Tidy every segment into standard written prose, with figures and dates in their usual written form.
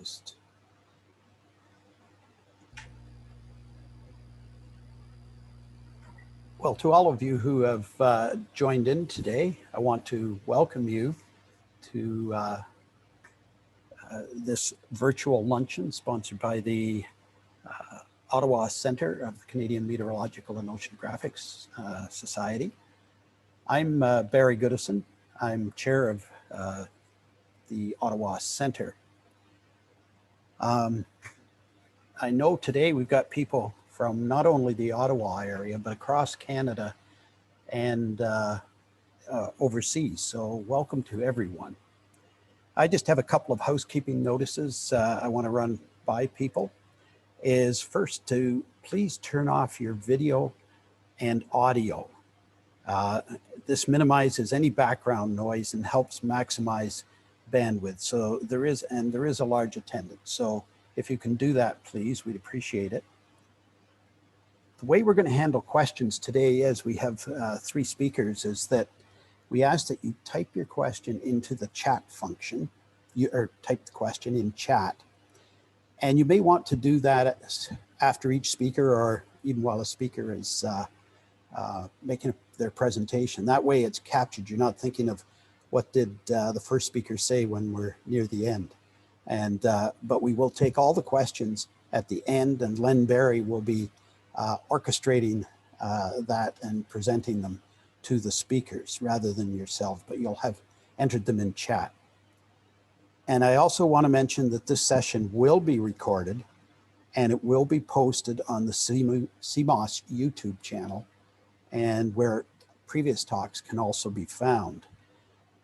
just... Well, to all of you who have joined in today, I want to welcome you to this virtual luncheon sponsored by the Ottawa Centre of the Canadian Meteorological and Oceanographic Society. I'm Barry Goodison. I'm chair of the Ottawa Centre. I know today we've got people from not only the Ottawa area, but across Canada and overseas. So welcome to everyone. I just have a couple of housekeeping notices I want to run by people. Is first to please turn off your video and audio. This minimizes any background noise and helps maximize bandwidth. So there is a large attendance. So if you can do that, please, we'd appreciate it. The way we're going to handle questions today, as we have 3 speakers, is that we ask that you type your question into the chat function, or type the question in chat. And you may want to do that after each speaker or even while a speaker is making their presentation. That way it's captured. You're not thinking of what did the first speaker say when we're near the end. And but we will take all the questions at the end, and Len Barry will be orchestrating that and presenting them to the speakers rather than yourself, but you'll have entered them in chat. And I also want to mention that this session will be recorded and it will be posted on the CMOS YouTube channel, and where previous talks can also be found.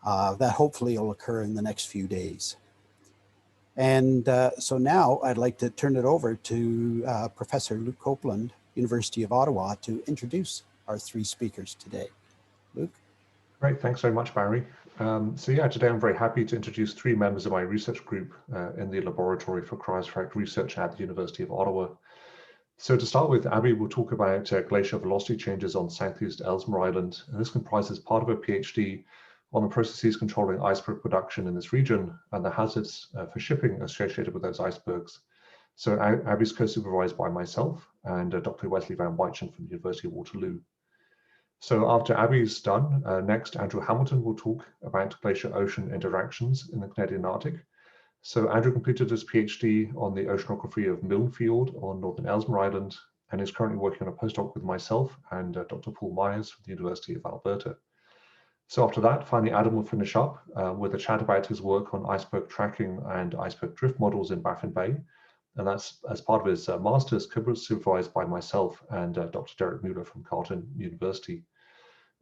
That hopefully will occur in the next few days. And so now I'd like to turn it over to Professor Luke Copeland, University of Ottawa, to introduce our 3 speakers today. Luke? Great, thanks very much, Barry. So yeah, today I'm very happy to introduce 3 members of my research group in the Laboratory for Cryospheric Research at the University of Ottawa. So to start with, Abby will talk about glacier velocity changes on southeast Ellesmere Island, and this comprises part of a PhD on the processes controlling iceberg production in this region and the hazards for shipping associated with those icebergs. So Abby's co-supervised by myself and Dr. Wesley Van Weichen from the University of Waterloo. So after Abby's done, next Andrew Hamilton will talk about glacier-ocean interactions in the Canadian Arctic. So Andrew completed his PhD on the oceanography of Milne Field on northern Ellesmere Island and is currently working on a postdoc with myself and Dr. Paul Myers from the University of Alberta. So after that, finally Adam will finish up with a chat about his work on iceberg tracking and iceberg drift models in Baffin Bay. And that's as part of his master's, co-supervised by myself and Dr. Derek Mueller from Carleton University.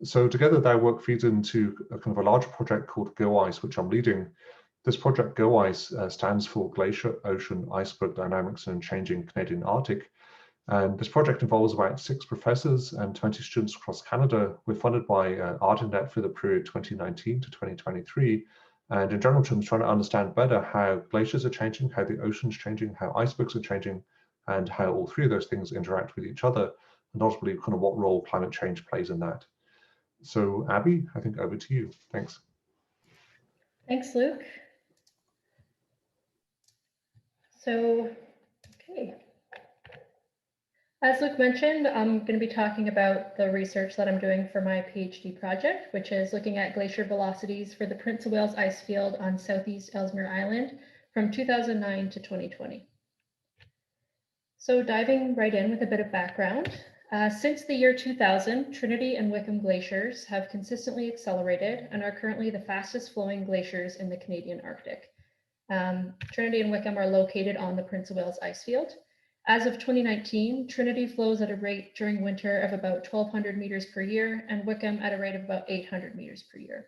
So together their work feeds into a kind of a larger project called GOICE, which I'm leading. This project GOICE stands for Glacier-ocean-iceberg Dynamics in Changing Canadian Arctic. And this project involves about 6 professors and 20 students across Canada. We're funded by ArcticNet for the period 2019 to 2023. And in general terms, trying to understand better how glaciers are changing, how the ocean's changing, how icebergs are changing, and how all 3 of those things interact with each other, and ultimately kind of what role climate change plays in that. So Abby, I think over to you. Thanks. Thanks, Luke. So, okay. As Luke mentioned, I'm going to be talking about the research that I'm doing for my PhD project, which is looking at glacier velocities for the Prince of Wales Icefield on southeast Ellesmere Island from 2009 to 2020. So diving right in with a bit of background, since the year 2000, Trinity and Wickham glaciers have consistently accelerated and are currently the fastest flowing glaciers in the Canadian Arctic. Trinity and Wickham are located on the Prince of Wales Icefield. As of 2019, Trinity flows at a rate during winter of about 1,200 meters per year, and Wickham at a rate of about 800 meters per year.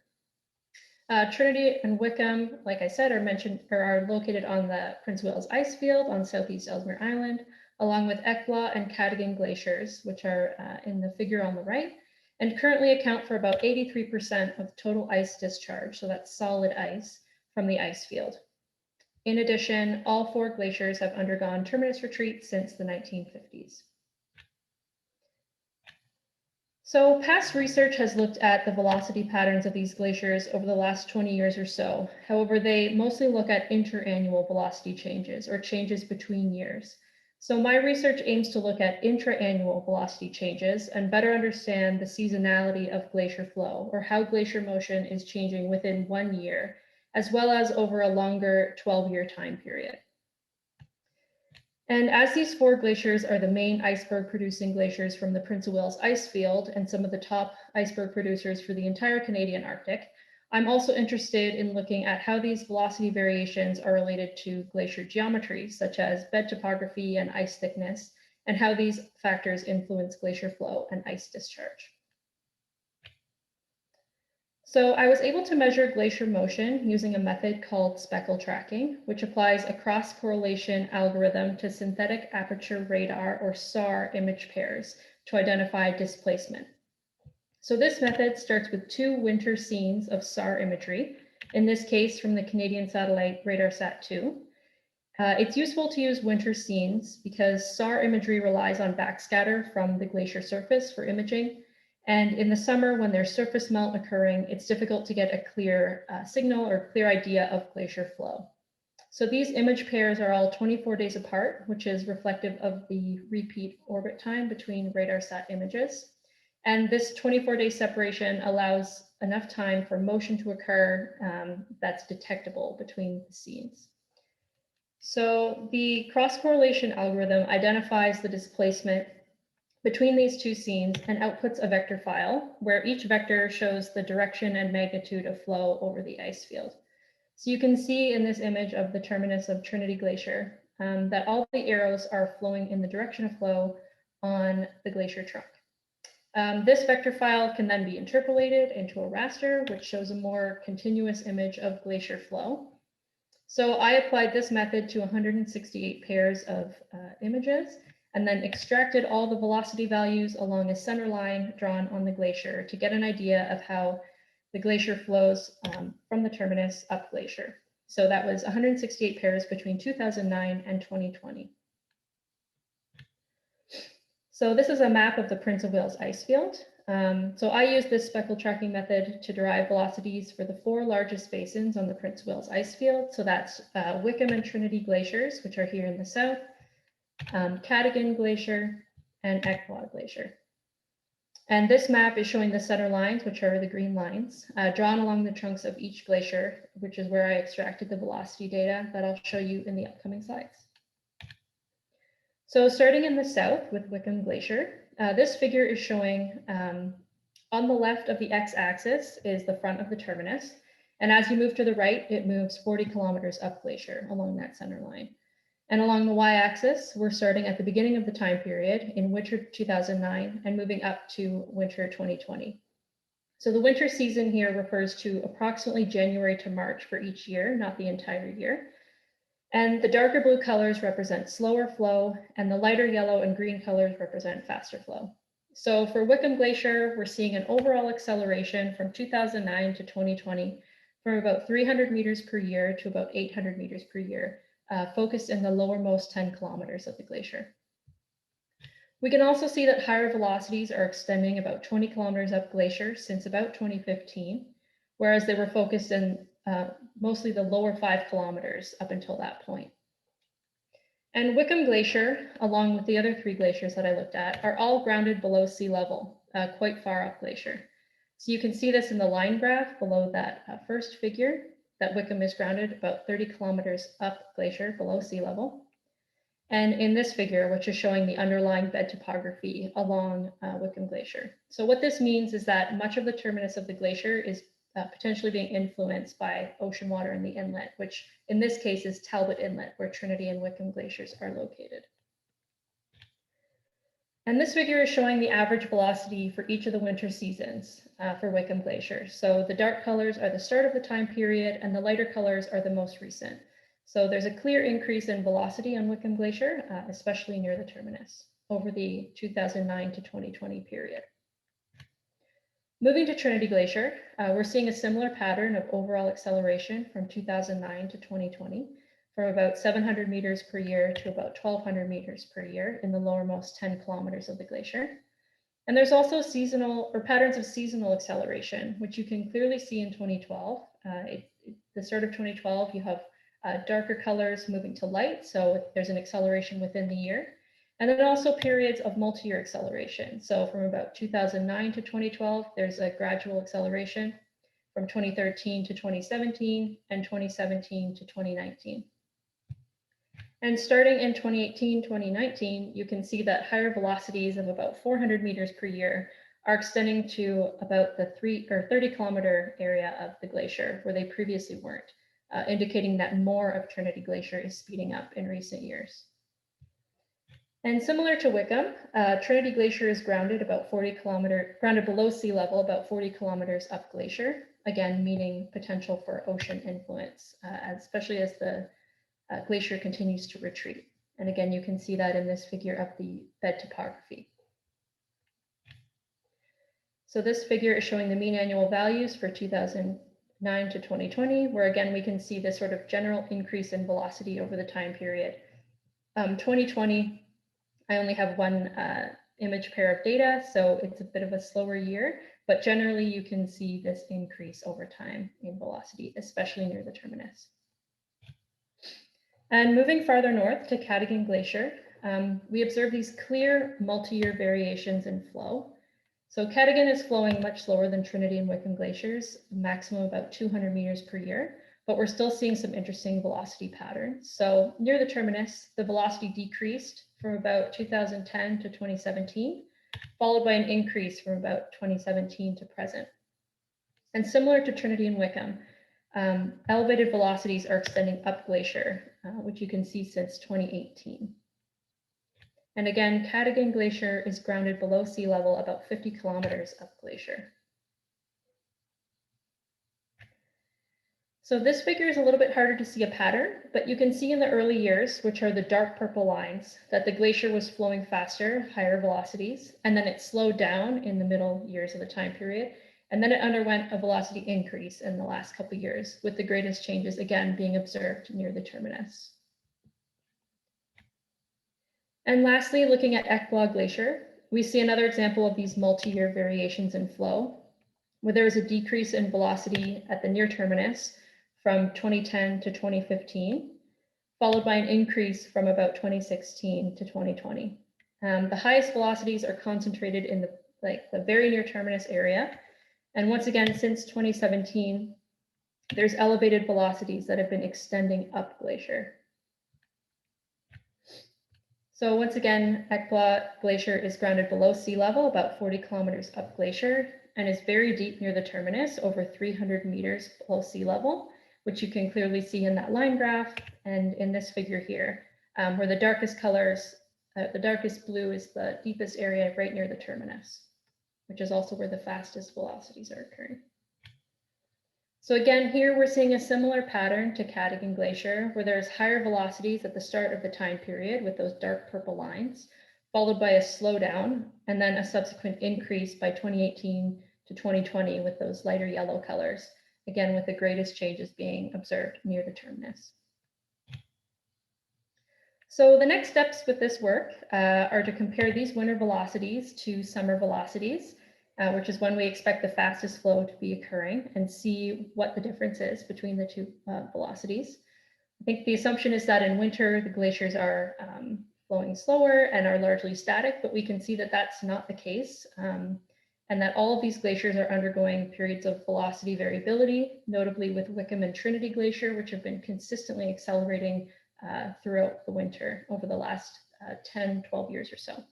Trinity and Wickham, like I said, are located on the Prince of Wales Icefield on southeast Ellesmere Island, along with Ekbla and Cadogan glaciers, which are in the figure on the right, and currently account for about 83% of total ice discharge, so that's solid ice, from the ice field. In addition, all 4 glaciers have undergone terminus retreat since the 1950s. So past research has looked at the velocity patterns of these glaciers over the last 20 years or so. However, they mostly look at interannual velocity changes or changes between years. So my research aims to look at intraannual velocity changes and better understand the seasonality of glacier flow, or how glacier motion is changing within 1 year, as well as over a longer 12-year time period. And as these 4 glaciers are the main iceberg producing glaciers from the Prince of Wales Icefield and some of the top iceberg producers for the entire Canadian Arctic, I'm also interested in looking at how these velocity variations are related to glacier geometry, such as bed topography and ice thickness, and how these factors influence glacier flow and ice discharge. So I was able to measure glacier motion using a method called speckle-tracking, which applies a cross-correlation algorithm to synthetic aperture radar, or SAR, image pairs to identify displacement. So this method starts with 2 winter scenes of SAR imagery, in this case from the Canadian satellite RADARSAT-2. It's useful to use winter scenes because SAR imagery relies on backscatter from the glacier surface for imaging. And in the summer, when there's surface melt occurring, it's difficult to get a clear signal or clear idea of glacier flow. So these image pairs are all 24 days apart, which is reflective of the repeat orbit time between RADARSAT images. And this 24-day separation allows enough time for motion to occur that's detectable between the scenes. So the cross-correlation algorithm identifies the displacement between these 2 scenes and outputs a vector file where each vector shows the direction and magnitude of flow over the ice field. So you can see in this image of the terminus of Trinity Glacier that all the arrows are flowing in the direction of flow on the glacier trunk. This vector file can then be interpolated into a raster, which shows a more continuous image of glacier flow. So I applied this method to 168 pairs of images and then extracted all the velocity values along a center line drawn on the glacier to get an idea of how the glacier flows from the terminus up glacier. So that was 168 pairs between 2009 and 2020. So this is a map of the Prince of Wales Icefield. So I used this speckle tracking method to derive velocities for the 4 largest basins on the Prince of Wales Icefield. So that's Wickham and Trinity glaciers, which are here in the south, Cadogan Glacier, and Ekwa Glacier. And this map is showing the center lines, which are the green lines, drawn along the trunks of each glacier, which is where I extracted the velocity data that I'll show you in the upcoming slides. So starting in the south with Wickham Glacier, this figure is showing on the left of the x-axis is the front of the terminus. And as you move to the right, it moves 40 kilometers up glacier along that center line. And along the y-axis, we're starting at the beginning of the time period in winter 2009 and moving up to winter 2020. So the winter season here refers to approximately January to March for each year, not the entire year. And the darker blue colors represent slower flow, and the lighter yellow and green colors represent faster flow. So for Wickham Glacier, we're seeing an overall acceleration from 2009 to 2020 from about 300 meters per year to about 800 meters per year, focused in the lowermost 10 kilometers of the glacier. We can also see that higher velocities are extending about 20 kilometers up glacier since about 2015, whereas they were focused in mostly the lower 5 kilometers up until that point. And Wickham Glacier, along with the other 3 glaciers that I looked at, are all grounded below sea level, quite far up glacier. So you can see this in the line graph below that first figure, that Wickham is grounded about 30 kilometers up glacier below sea level. And in this figure, which is showing the underlying bed topography along Wickham Glacier. So what this means is that much of the terminus of the glacier is potentially being influenced by ocean water in the inlet, which in this case is Talbot Inlet, where Trinity and Wickham glaciers are located. And this figure is showing the average velocity for each of the winter seasons for Wickham Glacier. So the dark colors are the start of the time period, and the lighter colors are the most recent. So there's a clear increase in velocity on Wickham Glacier, especially near the terminus over the 2009 to 2020 period. Moving to Trinity Glacier, we're seeing a similar pattern of overall acceleration from 2009 to 2020, from about 700 meters per year to about 1,200 meters per year in the lowermost 10 kilometers of the glacier. And there's also seasonal or patterns of seasonal acceleration, which you can clearly see in 2012. The start of 2012, you have darker colors moving to light, so there's an acceleration within the year. And then also periods of multi-year acceleration. So from about 2009 to 2012, there's a gradual acceleration from 2013 to 2017 and 2017 to 2019. And starting in 2018, 2019, you can see that higher velocities of about 400 meters per year are extending to about the 30-kilometer area of the glacier where they previously weren't, indicating that more of Trinity Glacier is speeding up in recent years. And similar to Wickham, Trinity Glacier is grounded below sea level, about 40 kilometers up glacier, again, meaning potential for ocean influence, especially as the glacier continues to retreat. And again, you can see that in this figure of the bed topography. So this figure is showing the mean annual values for 2009 to 2020, where again, we can see this sort of general increase in velocity over the time period. 2020, I only have one image pair of data, so it's a bit of a slower year, but generally you can see this increase over time in velocity, especially near the terminus. And moving farther north to Cadogan Glacier, we observe these clear multi-year variations in flow. So Cadogan is flowing much slower than Trinity and Wickham glaciers, maximum about 200 meters per year, but we're still seeing some interesting velocity patterns. So near the terminus, the velocity decreased from about 2010 to 2017, followed by an increase from about 2017 to present. And similar to Trinity and Wickham, elevated velocities are extending up glacier, which you can see since 2018. And again, Cadogan Glacier is grounded below sea level about 50 kilometers up glacier. So this figure is a little bit harder to see a pattern, but you can see in the early years, which are the dark purple lines, that the glacier was flowing faster, higher velocities, and then it slowed down in the middle years of the time period. And then it underwent a velocity increase in the last couple of years, with the greatest changes again being observed near the terminus. And lastly, looking at Ekbla Glacier, we see another example of these multi-year variations in flow, where there was a decrease in velocity at the near terminus from 2010 to 2015, followed by an increase from about 2016 to 2020. The highest velocities are concentrated in the very near terminus area. And once again, since 2017, there's elevated velocities that have been extending up glacier. So once again, Ekbla Glacier is grounded below sea level, about 40 kilometers up glacier, and is very deep near the terminus, over 300 meters below sea level, which you can clearly see in that line graph and in this figure here, where the darkest colors, the darkest blue is the deepest area right near the terminus, which is also where the fastest velocities are occurring. So again, here we're seeing a similar pattern to Cadogan Glacier, where there's higher velocities at the start of the time period with those dark purple lines, followed by a slowdown, and then a subsequent increase by 2018 to 2020 with those lighter yellow colors, again, with the greatest changes being observed near the terminus. So the next steps with this work are to compare these winter velocities to summer velocities, which is when we expect the fastest flow to be occurring, and see what the difference is between the two velocities. I think the assumption is that in winter, the glaciers are flowing slower and are largely static, but we can see that that's not the case, and that all of these glaciers are undergoing periods of velocity variability, notably with Wickham and Trinity Glacier, which have been consistently accelerating throughout the winter over the last 10, 12 years or so.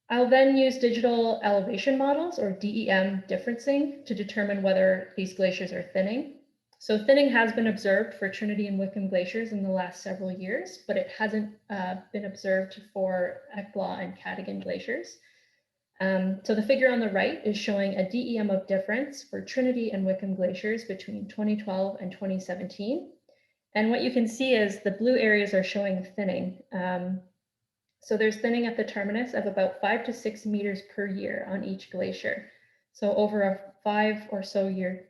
I'll then use digital elevation models, or DEM differencing, to determine whether these glaciers are thinning. So thinning has been observed for Trinity and Wickham glaciers in the last several years, but it hasn't been observed for Ekbla and Cadogan glaciers. So the figure on the right is showing a DEM of difference for Trinity and Wickham glaciers between 2012 and 2017. And what you can see is the blue areas are showing thinning. So there's thinning at the terminus of about 5 to 6 meters per year on each glacier. So over a 5 or so year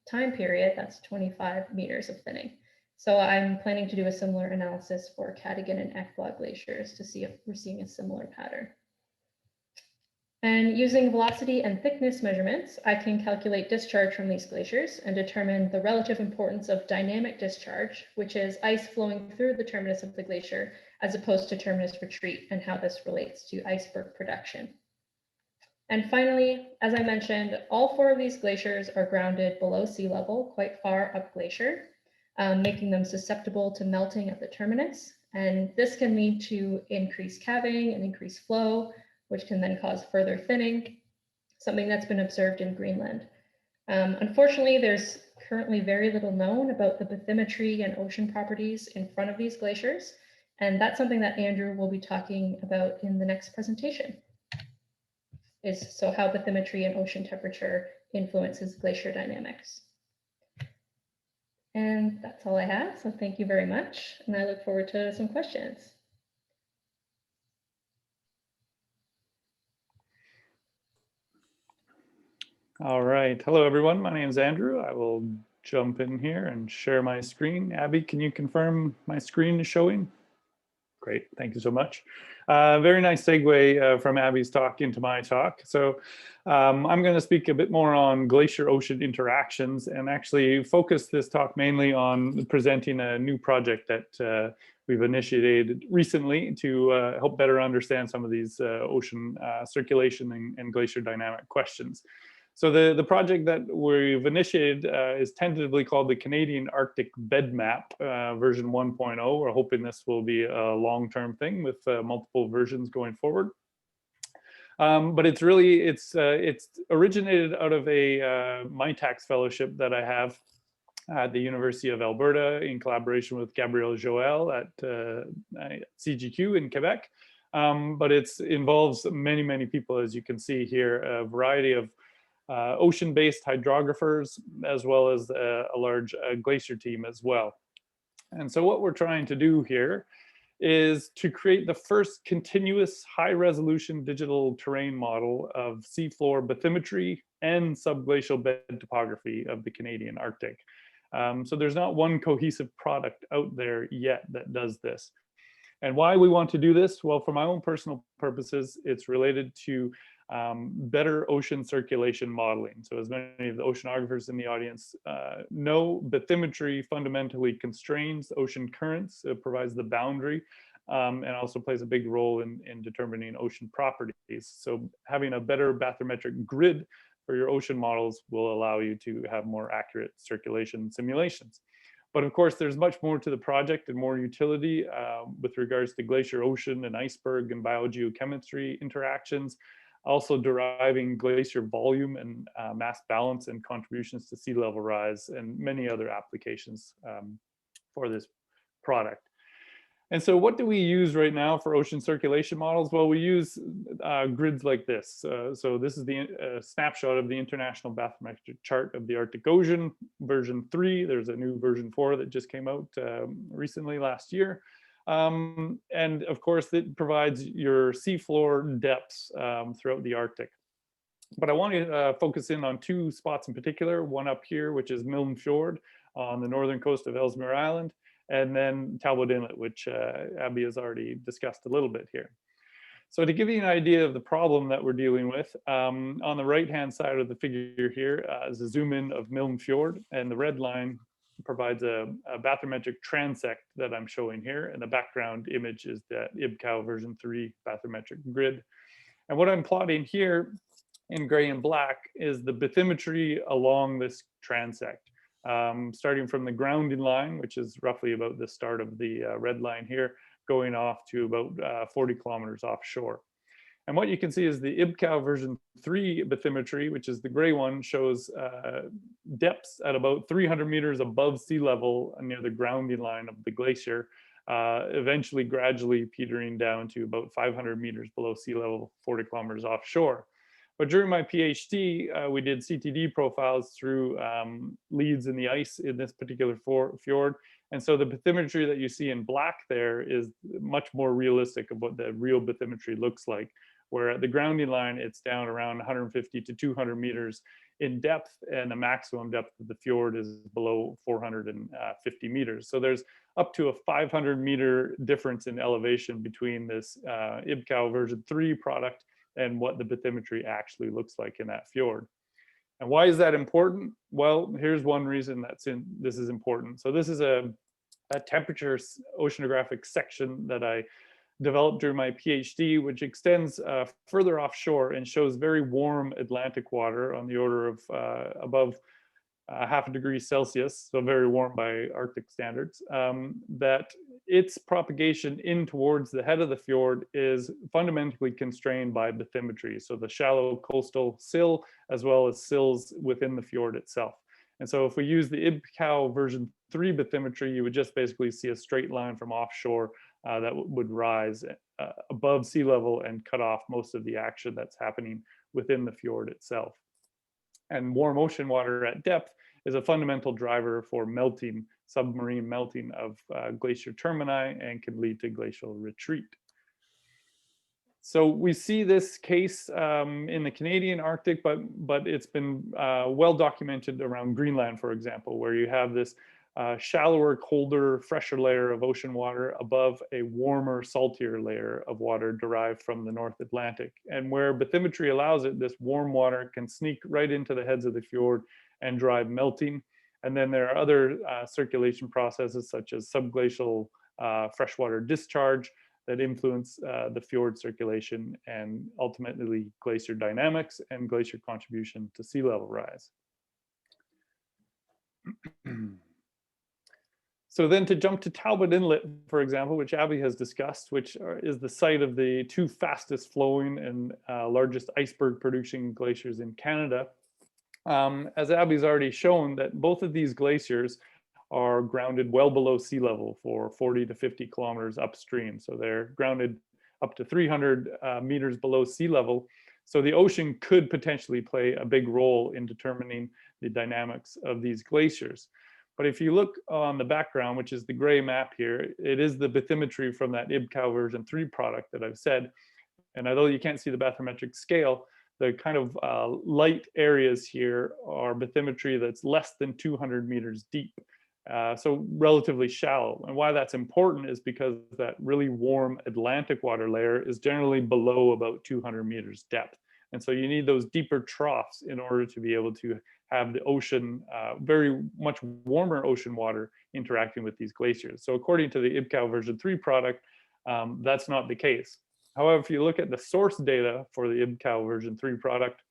time period, that's 25 meters of thinning. So I'm planning to do a similar analysis for Cadogan and Ekbla glaciers to see if we're seeing a similar pattern. And using velocity and thickness measurements, I can calculate discharge from these glaciers and determine the relative importance of dynamic discharge, which is ice flowing through the terminus of the glacier, as opposed to terminus retreat, and how this relates to iceberg production. And finally, as I mentioned, all 4 of these glaciers are grounded below sea level, quite far up glacier, making them susceptible to melting at the terminus. And this can lead to increased calving and increased flow, which can then cause further thinning, something that's been observed in Greenland. Unfortunately, there's currently very little known about the bathymetry and ocean properties in front of these glaciers, and that's something that Andrew will be talking about in the next presentation, is so how bathymetry and ocean temperature influences glacier dynamics. And that's all I have, so thank you very much, and I look forward to some questions. All right. Hello, everyone. My name is Andrew. I will jump in here and share my screen. Abby, can you confirm my screen is showing? Great. Thank you so much. Very nice segue from Abby's talk into my talk. So I'm going to speak a bit more on glacier-ocean interactions and actually focus this talk mainly on presenting a new project that we've initiated recently to help better understand some of these ocean circulation and glacier dynamic questions. So the project that we've initiated is tentatively called the Canadian Arctic BedMap version 1.0. We're hoping this will be a long-term thing with multiple versions going forward. But it's originated out of a MyTax fellowship that I have at the University of Alberta in collaboration with Gabriel Joel at CGQ in Quebec. But it involves many, many people, as you can see here, a variety of ocean-based hydrographers, as well as a large glacier team as well. And so what we're trying to do here is to create the first continuous high-resolution digital terrain model of seafloor bathymetry and subglacial bed topography of the Canadian Arctic. So there's not one cohesive product out there yet that does this. And why we want to do this? Well, for my own personal purposes, it's related to better ocean circulation modeling. So as many of the oceanographers in the audience know, bathymetry fundamentally constrains ocean currents. It provides the boundary and also plays a big role in determining ocean properties. So having a better bathymetric grid for your ocean models will allow you to have more accurate circulation simulations. But of course, there's much more to the project and more utility with regards to glacier, ocean, and iceberg and biogeochemistry interactions, also deriving glacier volume and mass balance and contributions to sea level rise and many other applications for this product. And so what do we use right now for ocean circulation models? Well, we use grids like this. So this is the snapshot of the International Bathymetric Chart of the Arctic Ocean, version 3. There's a new version 4 that just came out recently last year. And of course, it provides your seafloor depths throughout the Arctic. But I want to focus in on 2 spots in particular, one up here, which is Milne Fjord on the northern coast of Ellesmere Island, and then Talbot Inlet, which Abby has already discussed a little bit here. So to give you an idea of the problem that we're dealing with, on the right-hand side of the figure here is a zoom in of Milne Fjord, and the red line provides a bathymetric transect that I'm showing here, and the background image is the IBCAO version 3 bathymetric grid. And what I'm plotting here in gray and black is the bathymetry along this transect. Starting from the grounding line, which is roughly about the start of the red line here, going off to about 40 kilometers offshore. And what you can see is the IBCAO version 3 bathymetry, which is the gray one, shows depths at about 300 meters above sea level near the grounding line of the glacier, eventually gradually petering down to about 500 meters below sea level, 40 kilometers offshore. But during my PhD, we did CTD profiles through leads in the ice in this particular fjord. And so the bathymetry that you see in black there is much more realistic of what the real bathymetry looks like, where at the grounding line, it's down around 150 to 200 meters in depth, and the maximum depth of the fjord is below 450 meters. So there's up to a 500 meter difference in elevation between this IBCAO version 3 product and what the bathymetry actually looks like in that fjord. And why is that important? Well, here's one reason this is important. So this is a temperature oceanographic section that I developed during my PhD, which extends further offshore and shows very warm Atlantic water on the order of above half a degree Celsius, so very warm by Arctic standards, that its propagation in towards the head of the fjord is fundamentally constrained by bathymetry. So the shallow coastal sill, as well as sills within the fjord itself. And so if we use the IBCAO version 3 bathymetry, you would just basically see a straight line from offshore that would rise above sea level and cut off most of the action that's happening within the fjord itself. And warm ocean water at depth is a fundamental driver for melting, submarine melting of glacier termini, and can lead to glacial retreat. So we see this case in the Canadian Arctic, but it's been well documented around Greenland, for example, where you have this shallower, colder, fresher layer of ocean water above a warmer, saltier layer of water derived from the North Atlantic. And where bathymetry allows it, this warm water can sneak right into the heads of the fjord and drive melting. And then there are other circulation processes such as subglacial freshwater discharge that influence the fjord circulation and ultimately glacier dynamics and glacier contribution to sea level rise. So then to jump to Talbot Inlet, for example, which Abby has discussed, which is the site of the two fastest flowing and largest iceberg producing glaciers in Canada. As Abby's already shown, that both of these glaciers are grounded well below sea level for 40 to 50 kilometers upstream. So they're grounded up to 300 meters below sea level. So the ocean could potentially play a big role in determining the dynamics of these glaciers. But if you look on the background, which is the gray map here, it is the bathymetry from that IBCAO version 3 product that I've said. And although you can't see the bathymetric scale, the kind of light areas here are bathymetry that's less than 200 meters deep. So relatively shallow. And why that's important is because that really warm Atlantic water layer is generally below about 200 meters depth. And so you need those deeper troughs in order to be able to have the ocean, very much warmer ocean water interacting with these glaciers. So according to the IBCAO version 3 product, that's not the case. However, if you look at the source data for the IBCAO version 3 product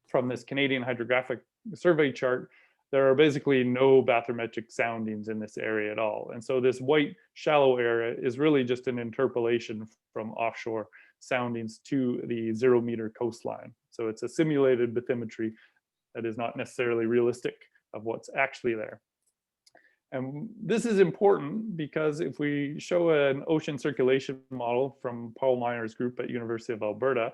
from this Canadian Hydrographic Survey chart, there are basically no bathymetric soundings in this area at all. And so this white shallow area is really just an interpolation from offshore soundings to the 0 meter coastline. So it's a simulated bathymetry that is not necessarily realistic of what's actually there. And this is important because if we show an ocean circulation model from Paul Meyer's group at University of Alberta,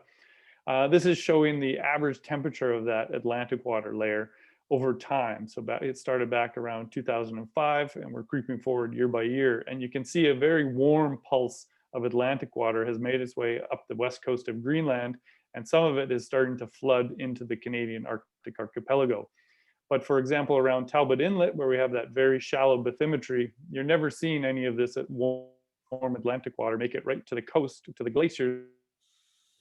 this is showing the average temperature of that Atlantic water layer over time. So it started back around 2005 and we're creeping forward year by year. And you can see a very warm pulse of Atlantic water has made its way up the west coast of Greenland, and some of it is starting to flood into the Canadian Arctic Archipelago. But for example, around Talbot Inlet, where we have that very shallow bathymetry, you're never seeing any of this warm Atlantic water make it right to the coast, to the glaciers,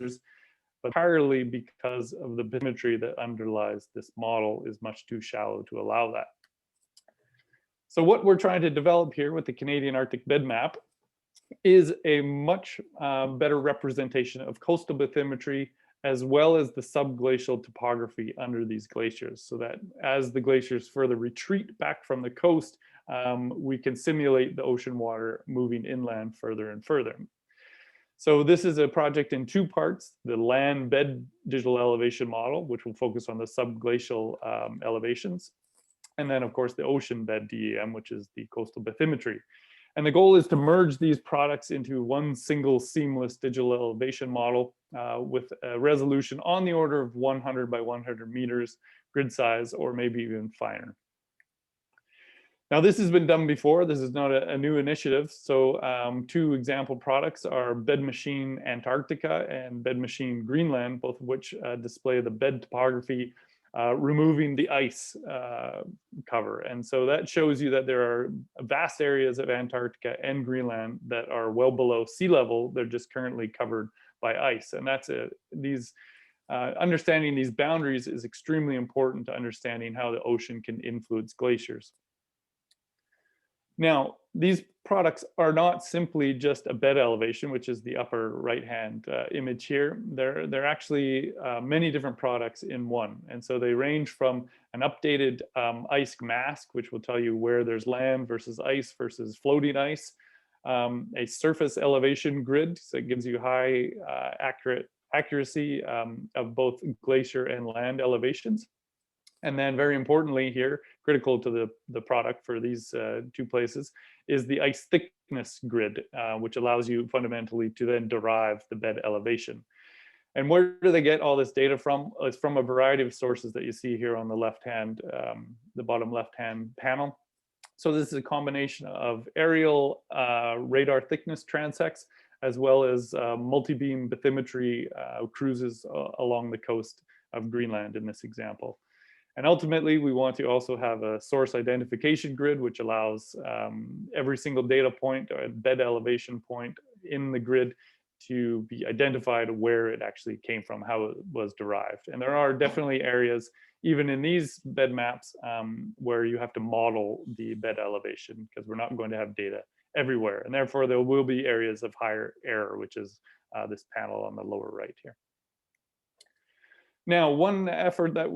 but entirely because of the bathymetry that underlies this model is much too shallow to allow that. So what we're trying to develop here with the Canadian Arctic BedMap is a much better representation of coastal bathymetry as well as the subglacial topography under these glaciers, so that as the glaciers further retreat back from the coast, we can simulate the ocean water moving inland further and further. So this is a project in 2 parts, the land bed digital elevation model, which will focus on the subglacial elevations, and then of course the ocean bed DEM, which is the coastal bathymetry. And the goal is to merge these products into one single seamless digital elevation model with a resolution on the order of 100 by 100 meters grid size, or maybe even finer. Now this has been done before. This is not a new initiative. So 2 example products are BedMachine Antarctica and BedMachine Greenland, both of which display the bed topography removing the ice cover. And so that shows you that there are vast areas of Antarctica and Greenland that are well below sea level. They're just currently covered by ice. And that's understanding these boundaries is extremely important to understanding how the ocean can influence glaciers. Now, these products are not simply just a bed elevation, which is the upper right-hand image here. They're actually many different products in one. And so they range from an updated ice mask, which will tell you where there's land versus ice versus floating ice, a surface elevation grid, so it gives you high accuracy of both glacier and land elevations. And then very importantly here, critical to the product for these two places, is the ice thickness grid, which allows you fundamentally to then derive the bed elevation. And where do they get all this data from? It's from a variety of sources that you see here on the left-hand, the bottom left-hand panel. So this is a combination of aerial radar thickness transects, as well as multi-beam bathymetry cruises along the coast of Greenland in this example. And ultimately, we want to also have a source identification grid, which allows every single data point or bed elevation point in the grid to be identified where it actually came from, how it was derived. And there are definitely areas, even in these bed maps, where you have to model the bed elevation because we're not going to have data everywhere. And therefore, there will be areas of higher error, which is this panel on the lower right here. Now, one effort that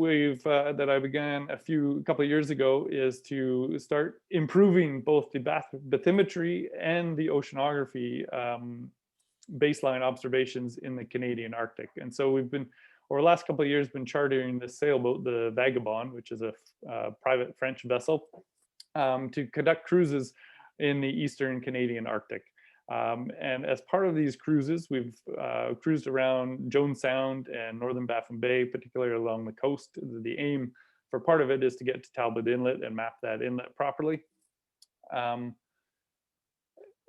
that I began a couple of years ago is to start improving both the bathymetry and the oceanography baseline observations in the Canadian Arctic. And so we've been, over the last couple of years, been chartering this sailboat, the Vagabond, which is a private French vessel, to conduct cruises in the Eastern Canadian Arctic. And as part of these cruises, we've cruised around Jones Sound and Northern Baffin Bay, particularly along the coast. The aim for part of it is to get to Talbot Inlet and map that inlet properly.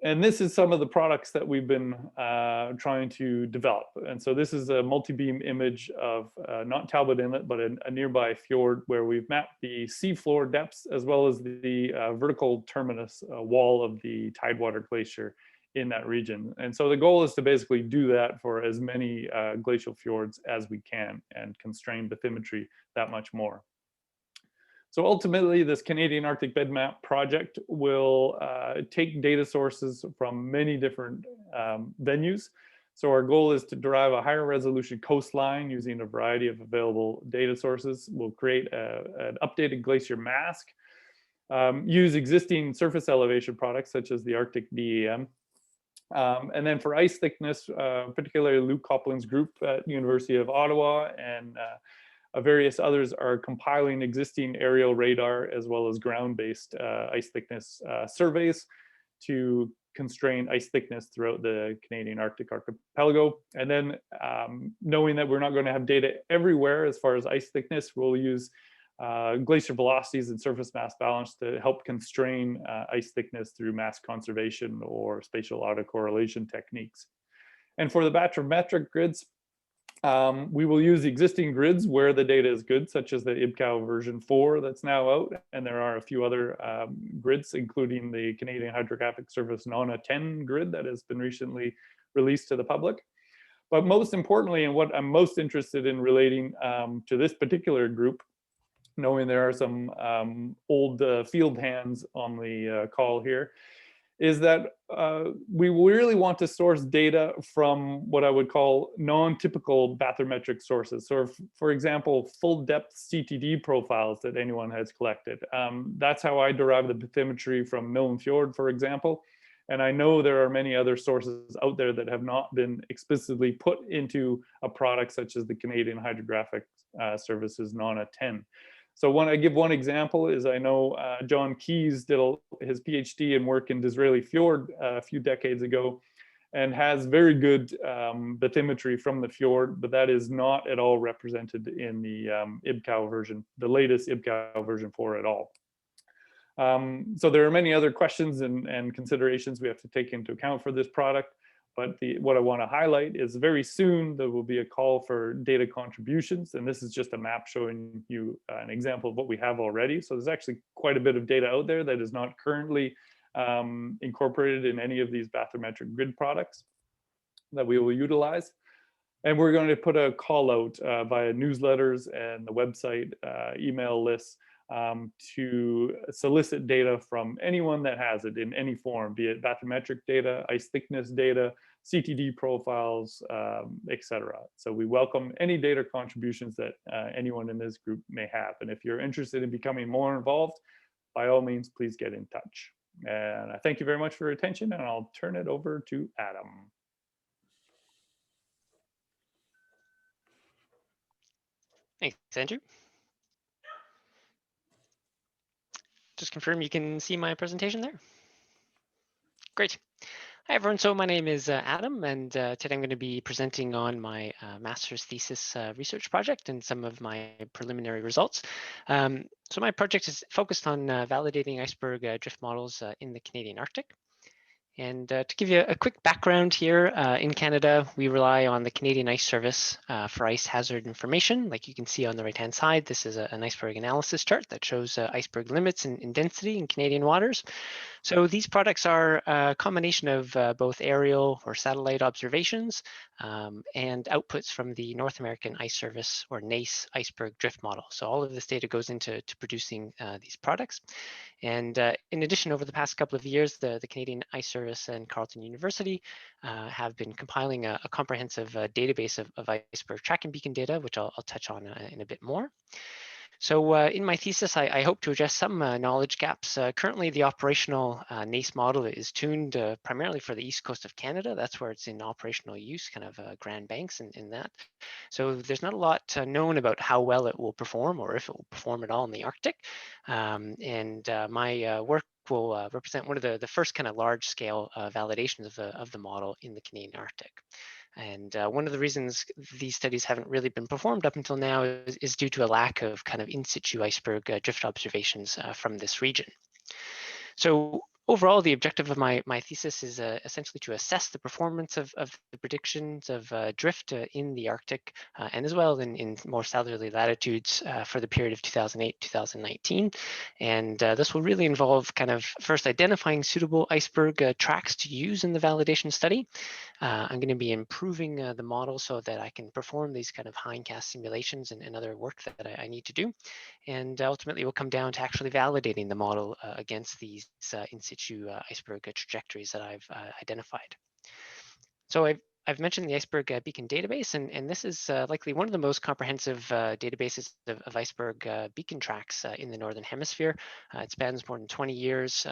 And this is some of the products that we've been trying to develop. And so this is a multi-beam image of not Talbot Inlet, but a nearby fjord where we've mapped the seafloor depths as well as the vertical terminus wall of the Tidewater Glacier in that region. And so the goal is to basically do that for as many glacial fjords as we can and constrain bathymetry that much more. So ultimately, this Canadian Arctic BedMap project will take data sources from many different venues. So our goal is to derive a higher resolution coastline using a variety of available data sources. We'll create an updated glacier mask, use existing surface elevation products such as the Arctic BEM. And then for ice thickness, particularly Luke Copland's group at the University of Ottawa and various others are compiling existing aerial radar as well as ground-based ice thickness surveys to constrain ice thickness throughout the Canadian Arctic Archipelago. And then knowing that we're not going to have data everywhere as far as ice thickness, we'll use glacier velocities and surface mass balance to help constrain ice thickness through mass conservation or spatial autocorrelation techniques. And for the bathymetric grids, we will use existing grids where the data is good, such as the IBCAO version 4 that's now out. And there are a few other grids, including the Canadian Hydrographic Service NANA 10 grid that has been recently released to the public. But most importantly, and what I'm most interested in relating to this particular group, knowing there are some old field hands on the call here, is that we really want to source data from what I would call non-typical bathymetric sources. So for example, full depth CTD profiles that anyone has collected. That's how I derive the bathymetry from Milne Fjord, for example. And I know there are many other sources out there that have not been explicitly put into a product such as the Canadian Hydrographic Services NANA 10. So I give one example is I know John Keyes did his PhD and work in Disraeli Fjord a few decades ago and has very good bathymetry from the fjord, but that is not at all represented in the IBCAO version, the latest IBCAO version 4 at all. So there are many other questions and considerations we have to take into account for this product. But what I want to highlight is very soon there will be a call for data contributions. And this is just a map showing you an example of what we have already. So there's actually quite a bit of data out there that is not currently incorporated in any of these bathymetric grid products that we will utilize. And we're going to put a call out via newsletters and the website email lists to solicit data from anyone that has it in any form, be it bathymetric data, ice thickness data, CTD profiles, etc. So we welcome any data contributions that anyone in this group may have. And if you're interested in becoming more involved, by all means, please get in touch. And I thank you very much for your attention, and I'll turn it over to Adam. Thanks, Andrew. Just confirm you can see my presentation there. Great. Hi, everyone. So my name is Adam, and today I'm going to be presenting on my master's thesis research project and some of my preliminary results. So my project is focused on validating iceberg drift models in the Canadian Arctic. And to give you a quick background here, in Canada, we rely on the Canadian Ice Service for ice hazard information. Like you can see on the right-hand side, this is an iceberg analysis chart that shows iceberg limits in density in Canadian waters. So these products are a combination of both aerial or satellite observations and outputs from the North American Ice Service, or NAICE, iceberg drift model. So all of this data goes into producing these products. And in addition, over the past couple of years, the Canadian Ice Service and Carleton University have been compiling a comprehensive database of iceberg tracking beacon data, which I'll touch on in a bit more. So in my thesis, I hope to address some knowledge gaps. Currently, the operational NAICE model is tuned primarily for the east coast of Canada. That's where it's in operational use, kind of Grand Banks in that. So there's not a lot known about how well it will perform, or if it will perform at all in the Arctic. My work will represent one of the first kind of large-scale validations of the model in the Canadian Arctic. And one of the reasons these studies haven't really been performed up until now is due to a lack of kind of in situ iceberg drift observations from this region. So overall, the objective of my thesis is essentially to assess the performance of the predictions of drift in the Arctic and as well in more southerly latitudes for the period of 2008-2019. And this will really involve kind of first identifying suitable iceberg tracks to use in the validation study. I'm going to be improving the model so that I can perform these kind of hindcast simulations and other work that I need to do. And ultimately, it will come down to actually validating the model against these in situ iceberg trajectories that I've identified. So I've mentioned the iceberg beacon database, and this is likely one of the most comprehensive databases of iceberg beacon tracks in the Northern Hemisphere. It spans more than 20 years.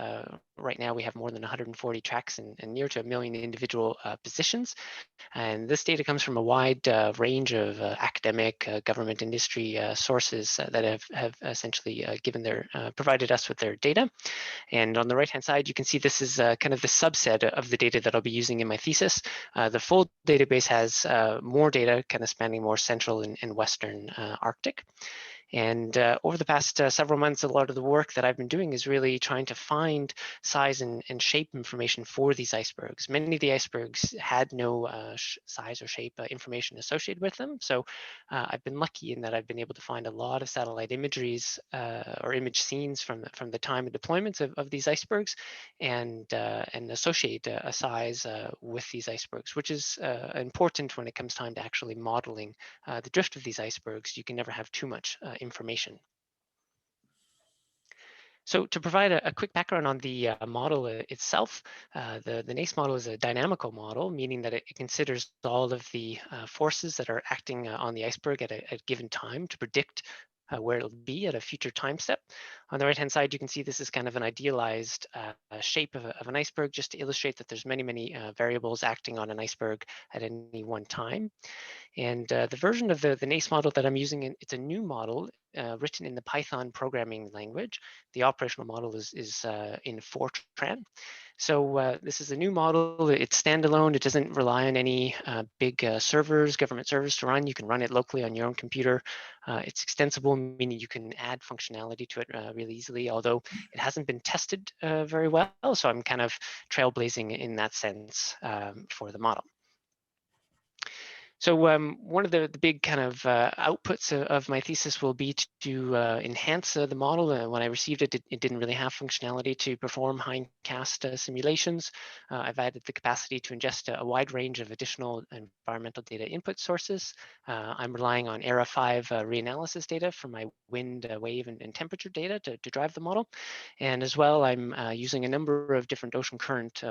Right now, we have more than 140 tracks and near to 1 million individual positions. And this data comes from a wide range of academic, government, industry sources that have essentially provided us with their data. And on the right-hand side, you can see this is kind of the subset of the data that I'll be using in my thesis. The full database has more data kind of spanning more central and western Arctic. And over the past several months, a lot of the work that I've been doing is really trying to find size and shape information for these icebergs. Many of the icebergs had no size or shape information associated with them. So I've been lucky in that I've been able to find a lot of satellite imageries or image scenes from the time of deployments of these icebergs and associate a size with these icebergs, which is important when it comes time to actually modeling the drift of these icebergs. You can never have too much information. So to provide a quick background on the model itself, the NAICE model is a dynamical model, meaning that it considers all of the forces that are acting on the iceberg at a given time to predict where it'll be at a future time step. On the right-hand side, you can see this is kind of an idealized shape of an iceberg, just to illustrate that there's many variables acting on an iceberg at any one time. And the version of the NAICE model that I'm using, it's a new model written in the Python programming language. The operational model is in Fortran. So this is a new model. It's standalone. It doesn't rely on any big servers, government servers to run. You can run it locally on your own computer. It's extensible, meaning you can add functionality to it really easily, although it hasn't been tested very well. So I'm kind of trailblazing in that sense for the model. So one of the big kind of outputs of my thesis will be to enhance the model. When I received it, it didn't really have functionality to perform hindcast simulations. I've added the capacity to ingest a wide range of additional environmental data input sources. I'm relying on ERA 5 reanalysis data for my wind, wave, and temperature data to drive the model. And as well, I'm using a number of different ocean current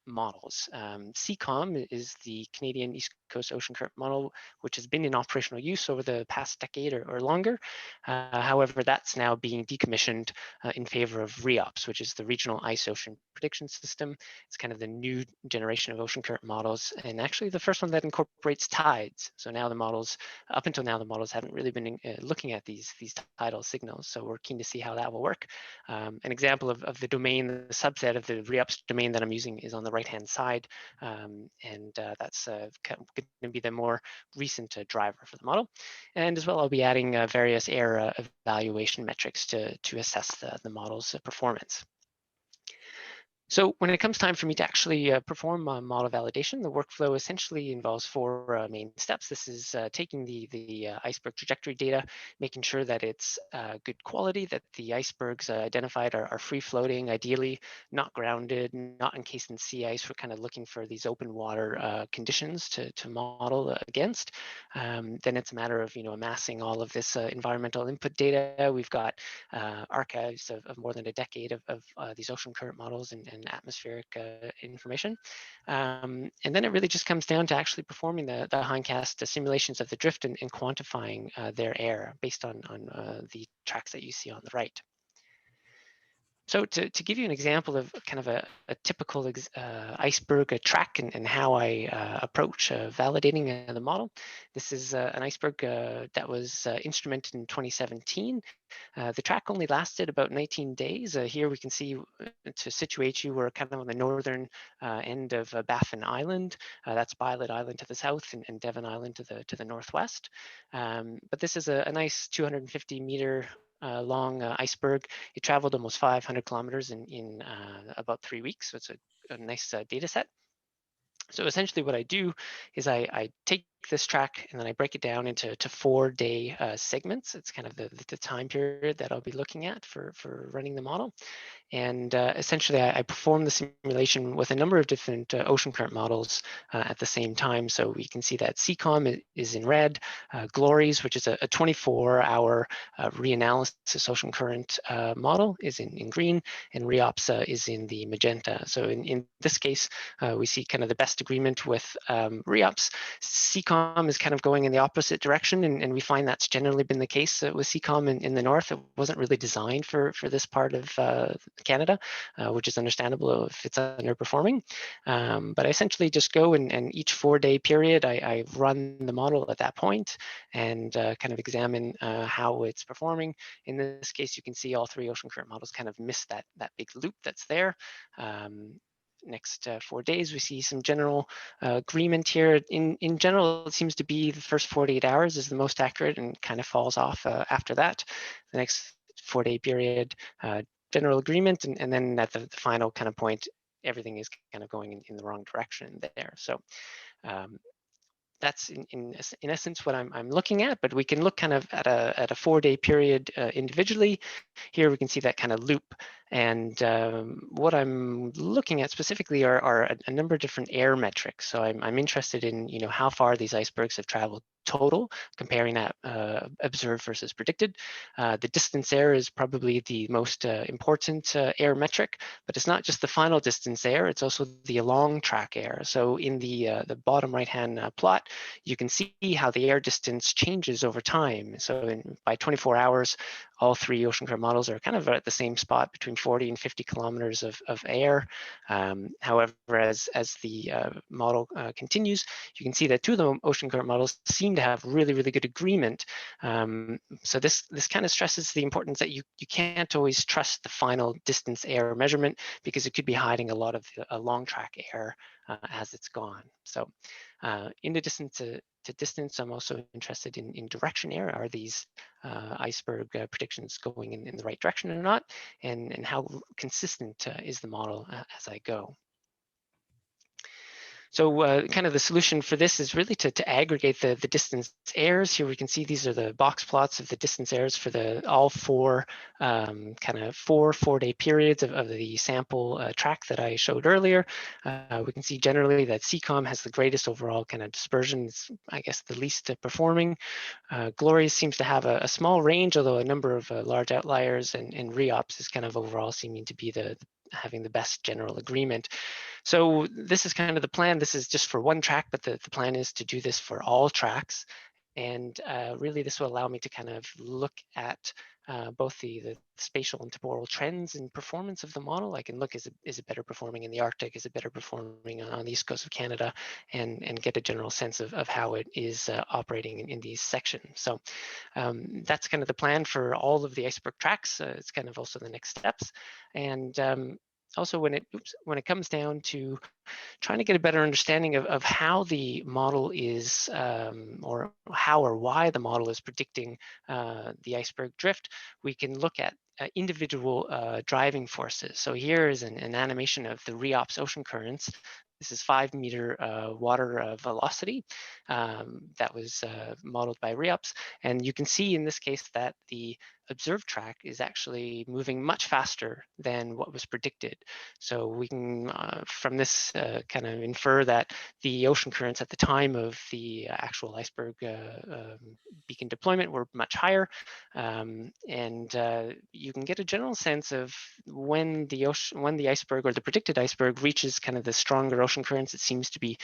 models. CCOM is the Canadian East Coast Ocean Current Model, which has been in operational use over the past decade or longer. However, that's now being decommissioned in favor of REOPS, which is the Regional Ice Ocean Prediction System. It's kind of the new generation of ocean current models, and actually the first one that incorporates tides. So now the models, up until now, the models haven't really been looking at these tidal signals. So we're keen to see how that will work. An example of the domain, the subset of the REOPS domain that I'm using is on the right-hand side, and that's going to be the more recent driver for the model. And as well, I'll be adding various error evaluation metrics to assess the model's performance. So when it comes time for me to actually perform model validation, the workflow essentially involves 4 main steps. This is taking the iceberg trajectory data, making sure that it's good quality, that the icebergs identified are free floating, ideally not grounded, not encased in sea ice. We're kind of looking for these open water conditions to model against. Then it's a matter of amassing all of this environmental input data. We've got archives of more than a decade of these ocean current models and atmospheric information. And then it really just comes down to actually performing the hindcast simulations of the drift and quantifying their error based on the tracks that you see on the right. So to give you an example of kind of a typical iceberg track and how I approach validating the model, this is an iceberg that was instrumented in 2017. The track only lasted about 19 days. Here we can see, to situate you, we're kind of on the northern end of Baffin Island. That's Bylot Island to the south and Devon Island to the northwest. But this is a nice 250-meter long iceberg. It traveled almost 500 kilometers in about 3 weeks. So it's a nice data set. So essentially what I do is I take this track and then I break it down into 4-day segments. It's kind of the time period that I'll be looking at for running the model. And essentially, I perform the simulation with a number of different ocean current models at the same time. So we can see that CCOM is in red, GLORIES, which is a 24-hour reanalysis ocean current model, is in green, and REOPS is in the magenta. So in this case, we see kind of the best agreement with REOPS. CCOM is kind of going in the opposite direction, and we find that's generally been the case with CCOM in the north. It wasn't really designed for this part of Canada, which is understandable if it's underperforming. But I essentially just go and each 4-day period, I run the model at that point and kind of examine how it's performing. In this case, you can see all 3 ocean current models kind of miss that big loop that's there. Next 4 days, we see some general agreement here. In general, it seems to be the first 48 hours is the most accurate and kind of falls off after that. The next 4-day period, general agreement, and then at the final kind of point, everything is kind of going in the wrong direction there. So that's in essence what I'm looking at, but we can look kind of at a 4-day period individually. Here we can see that kind of loop, and what I'm looking at specifically are a number of different air metrics. So I'm interested in how far these icebergs have traveled total, comparing that observed versus predicted. The distance air is probably the most important air metric, but it's not just the final distance air, it's also the along track air. So in the bottom right-hand plot, you can see how the air distance changes over time. So by 24 hours, all 3 ocean current models are kind of at the same spot between 40 and 50 kilometers of air. However, as the model continues, you can see that 2 of the ocean current models seem to have really good agreement. So this kind of stresses the importance that you can't always trust the final distance air measurement, because it could be hiding a lot of the long track air as it's gone. So in addition to distance, I'm also interested in direction air. Are these iceberg predictions going in the right direction or not? And how consistent is the model as I go? So kind of the solution for this is really to aggregate the distance errors. Here we can see these are the box plots of the distance errors for all four kind of four-day periods of the sample track that I showed earlier. We can see generally that CCOM has the greatest overall kind of dispersion. It's, I guess, the least performing. Glory seems to have a small range, although a number of large outliers, and REOPS is kind of overall seeming to be having the best general agreement. So this is kind of the plan. This is just for one track, but the plan is to do this for all tracks. And really, this will allow me to kind of look at both the spatial and temporal trends and performance of the model. I can look, is it better performing in the Arctic? Is it better performing on the east coast of Canada? And get a general sense of how it is operating in these sections. So that's kind of the plan for all of the iceberg tracks. It's kind of also the next steps. And also when it comes down to trying to get a better understanding of how the model is, or how or why the model is predicting the iceberg drift, we can look at individual driving forces. So here is an animation of the REOPS ocean currents. This is 5-meter water velocity that was modeled by REOPS. And you can see in this case that the observed track is actually moving much faster than what was predicted. So we can, from this, kind of infer that the ocean currents at the time of the actual iceberg beacon deployment were much higher. And you can get a general sense of when the iceberg or the predicted iceberg reaches kind of the stronger ocean currents, it seems to be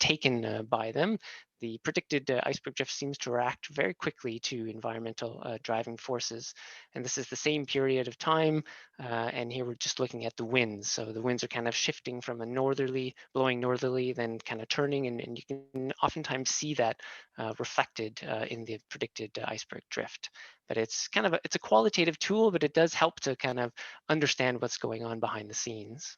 taken by them. The predicted iceberg drift seems to react very quickly to environmental driving forces. And this is the same period of time. And here we're just looking at the winds. So the winds are kind of shifting from blowing northerly, then kind of turning. And you can oftentimes see that reflected in the predicted iceberg drift. But it's kind of it's a qualitative tool, but it does help to kind of understand what's going on behind the scenes.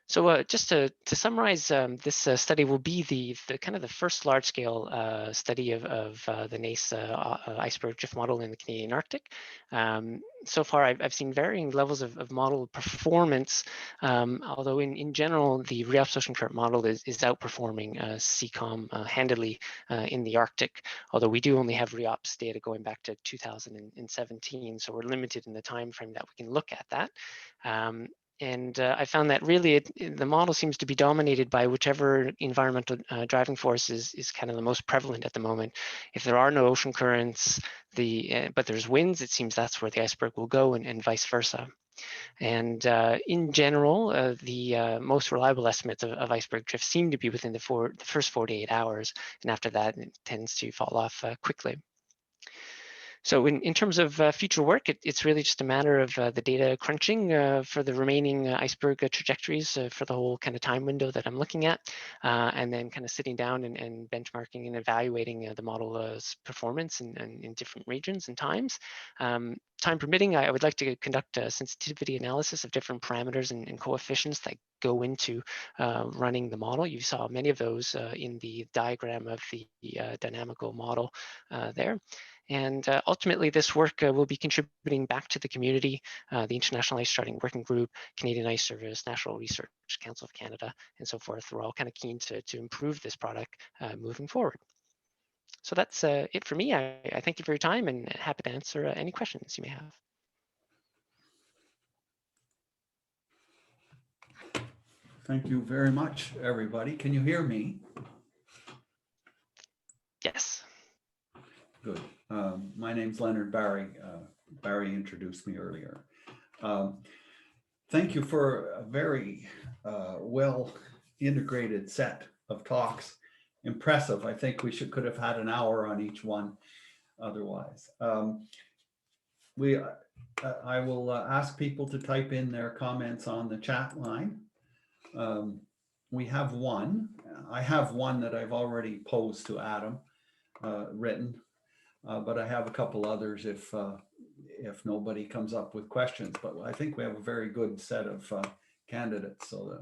So just to summarize, this study will be the kind of the first large-scale study of the NACE iceberg drift model in the Canadian Arctic. So far, I've seen varying levels of model performance, although in general, the REOPS ocean current model is outperforming CCOM handily in the Arctic, although we do only have REOPS data going back to 2017, so we're limited in the time frame that we can look at that. And I found that really the model seems to be dominated by whichever environmental driving force is kind of the most prevalent at the moment. If there are no ocean currents, but there's winds, it seems that's where the iceberg will go, and vice versa. And in general, the most reliable estimates of iceberg drift seem to be within the first 48 hours. And after that, it tends to fall off quickly. So in terms of future work, it's really just a matter of the data crunching for the remaining iceberg trajectories for the whole kind of time window that I'm looking at, and then kind of sitting down and benchmarking and evaluating the model's performance in different regions and times. Time permitting, I would like to conduct a sensitivity analysis of different parameters and coefficients that go into running the model. You saw many of those in the diagram of the dynamical model there. And ultimately, this work will be contributing back to the community, the International Ice Charting Working Group, Canadian Ice Service, National Research Council of Canada, and so forth. We're all kind of keen to improve this product moving forward. So that's it for me. I thank you for your time and happy to answer any questions you may have. Thank you very much, everybody. Can you hear me? Yes. Good. My name's Leonard Barry. Barry introduced me earlier. Thank you for a very well integrated set of talks. Impressive. I think we could have had an hour on each one otherwise. I will ask people to type in their comments on the chat line. We have one. I have one that I've already posed to Adam, written. But I have a couple others if nobody comes up with questions. But I think we have a very good set of candidates, so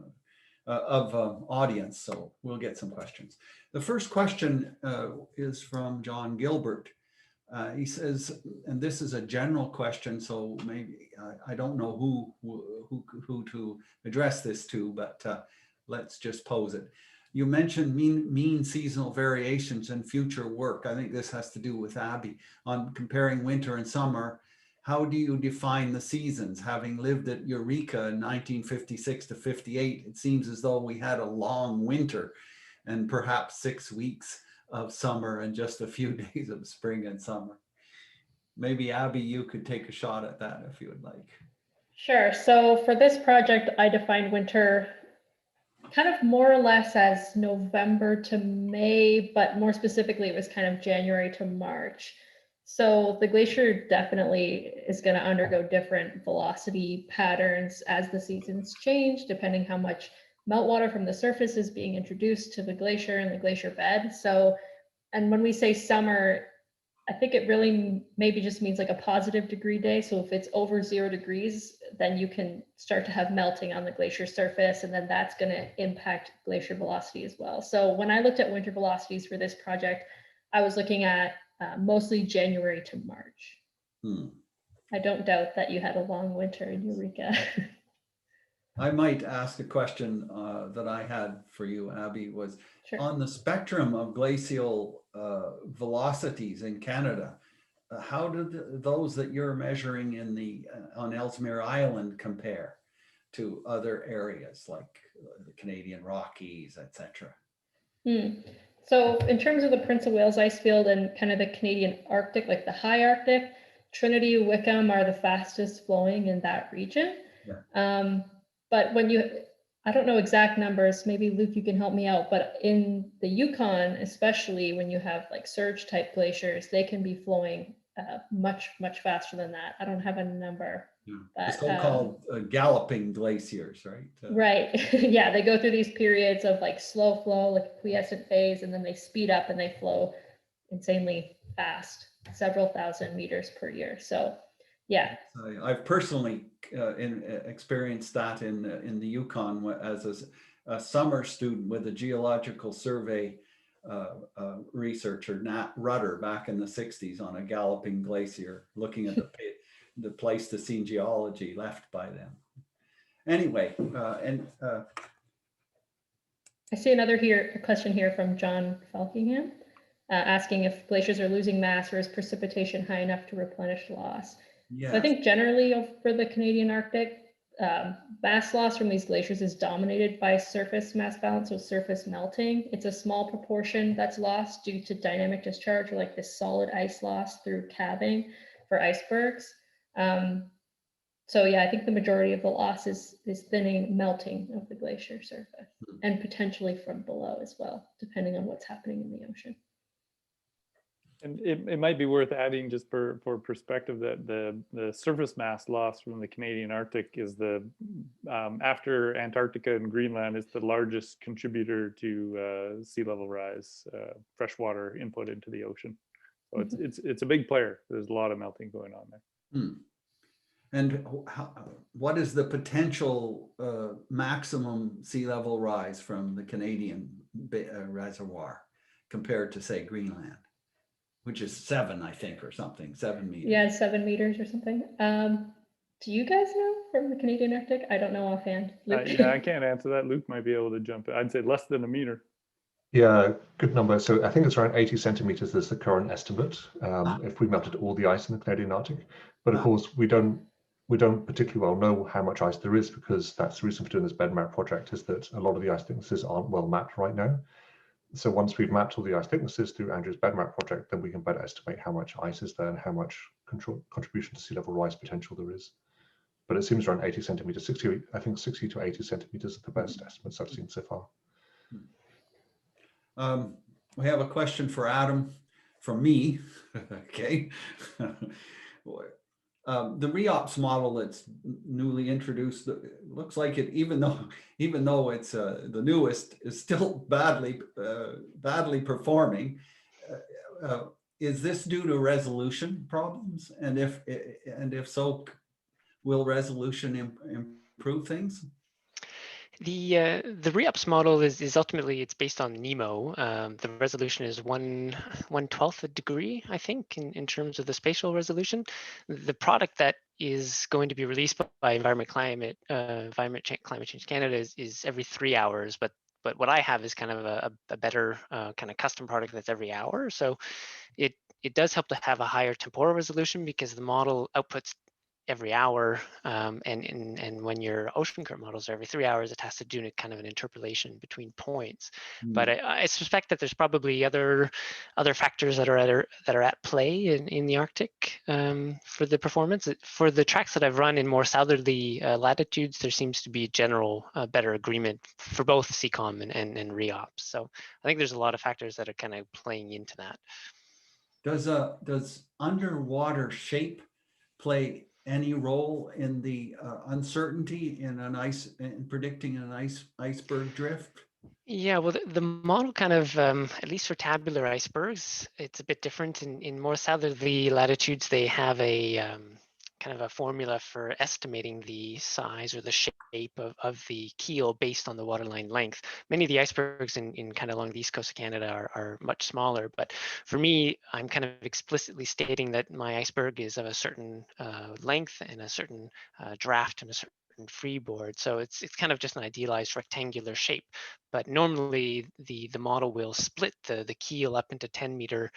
audience. So we'll get some questions. The first question is from John Gilbert. He says, and this is a general question, so maybe I don't know who to address this to, but let's just pose it. You mentioned mean seasonal variations in future work. I think this has to do with Abby on comparing winter and summer. How do you define the seasons? Having lived at Eureka in 1956 to 58, it seems as though we had a long winter and perhaps 6 weeks of summer and just a few days of spring and summer. Maybe Abby, you could take a shot at that if you would like. Sure. So for this project, I defined winter kind of more or less as November to May, but more specifically, it was kind of January to March. So the glacier definitely is going to undergo different velocity patterns as the seasons change, depending how much meltwater from the surface is being introduced to the glacier and the glacier bed. So, and when we say summer, I think it really maybe just means like a positive degree day. So if it's over 0 degrees, then you can start to have melting on the glacier surface, and then that's going to impact glacier velocity as well. So when I looked at winter velocities for this project, I was looking at mostly January to March. I don't doubt that you had a long winter in Eureka. I might ask a question that I had for you, Abby, was Sure. on the spectrum of glacial velocities in Canada, how did those that you're measuring in the on Ellesmere Island compare to other areas like the Canadian Rockies, etc.? So in terms of the Prince of Wales Icefield and kind of the Canadian Arctic, like the high Arctic, Trinity, Wickham are the fastest flowing in that region. Yeah. But when you, I don't know exact numbers, maybe Luke, you can help me out, but in the Yukon, especially when you have like surge type glaciers, they can be flowing much faster than that. I don't have a number. Yeah. But, the so-called galloping glaciers, right? Right. Yeah, they go through these periods of like slow flow, like a quiescent phase, and then they speed up and they flow insanely fast, several thousand meters per year. So, yeah. I've personally experienced that in the Yukon as a summer student with a geological survey researcher, Nat Rudder, back in the 60s on a galloping glacier, looking at the Pleistocene geology left by them. Anyway, I see another question here from John Falkingham, asking if glaciers are losing mass or is precipitation high enough to replenish loss. Yes. So I think generally for the Canadian Arctic, mass loss from these glaciers is dominated by surface mass balance, so surface melting. It's a small proportion that's lost due to dynamic discharge, or like this solid ice loss through calving for icebergs. So yeah, I think the majority of the loss is thinning, melting of the glacier surface, and potentially from below as well, depending on what's happening in the ocean. And it might be worth adding, just for perspective, that the surface mass loss from the Canadian Arctic is after Antarctica and Greenland, is the largest contributor to sea level rise, freshwater input into the ocean. So it's a big player. There's a lot of melting going on there. And what is the potential maximum sea level rise from the Canadian reservoir compared to, say, Greenland, which is 7, I think, or something, 7 meters? Yeah, 7 meters or something. Do you guys know from the Canadian Arctic? I don't know offhand. Yeah, I can't answer that. Luke might be able to jump in. I'd say less than 1 meter. Yeah, good number. So I think it's around 80 centimeters is the current estimate if we melted all the ice in the Canadian Arctic. But of course, we don't particularly well know how much ice there is, because that's the reason for doing this BedMap project, is that a lot of the ice thicknesses aren't well mapped right now. So once we've mapped all the ice thicknesses through Andrew's BedMap project, then we can better estimate how much ice is there and how much contribution to sea level rise potential there is. But it seems around 80 centimeters, 60 to 80 centimeters are the best estimates I've seen so far. We have a question for Adam from me. Okay. The REOPS model that's newly introduced, looks like it, even though it's the newest, is still badly performing. Is this due to resolution problems? And if so, will resolution improve things? The REOPS model is ultimately, it's based on NEMO. The resolution is 1/12 a degree, I think, in terms of the spatial resolution. The product that is going to be released by Environment Climate Change Canada is every 3 hours, but what I have is kind of a better kind of custom product that's every hour. So it does help to have a higher temporal resolution because the model outputs every hour, and when your ocean current models are every 3 hours, it has to do kind of an interpolation between points. But I suspect that there's probably other factors that are at play in the Arctic for the performance. For the tracks that I've run in more southerly latitudes, there seems to be general better agreement for both CCOM and REOPS. So I think there's a lot of factors that are kind of playing into that. Does underwater shape play any role in the uncertainty in predicting an iceberg drift? Yeah, well, the model kind of, at least for tabular icebergs, it's a bit different. In more southerly latitudes, they have a kind of a formula for estimating the size or the shape of the keel based on the waterline length. Many of the icebergs in kind of along the east coast of Canada are much smaller, but for me, I'm kind of explicitly stating that my iceberg is of a certain length and a certain draft and a certain freeboard. So it's kind of just an idealized rectangular shape. But normally the model will split the keel up into 10-meter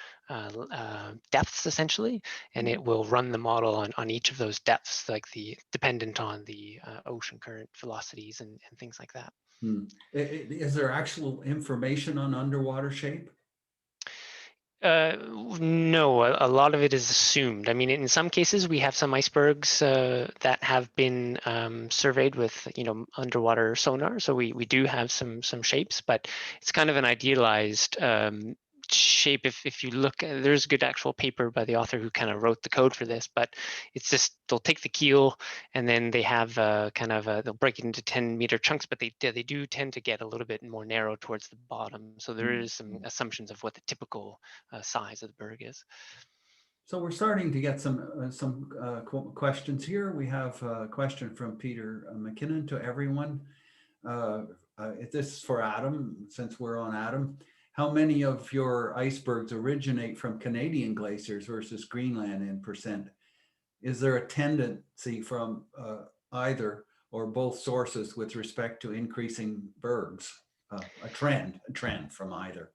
depths essentially, and it will run the model on each of those depths, like dependent on the ocean current velocities and things like that. Is there actual information on underwater shape? No, a lot of it is assumed. I mean, in some cases, we have some icebergs that have been surveyed with, underwater sonar. So we do have some shapes, but it's kind of an idealized shape. If you look, there's a good actual paper by the author who kind of wrote the code for this, but it's just they'll take the keel and then they have they'll break it into 10-meter chunks, but they do tend to get a little bit more narrow towards the bottom. So there is some assumptions of what the typical size of the berg is. So we're starting to get some questions here. We have a question from Peter McKinnon to everyone. This is for Adam, since we're on Adam. How many of your icebergs originate from Canadian glaciers versus Greenland in percent? Is there a tendency from either or both sources with respect to increasing bergs? A trend from either?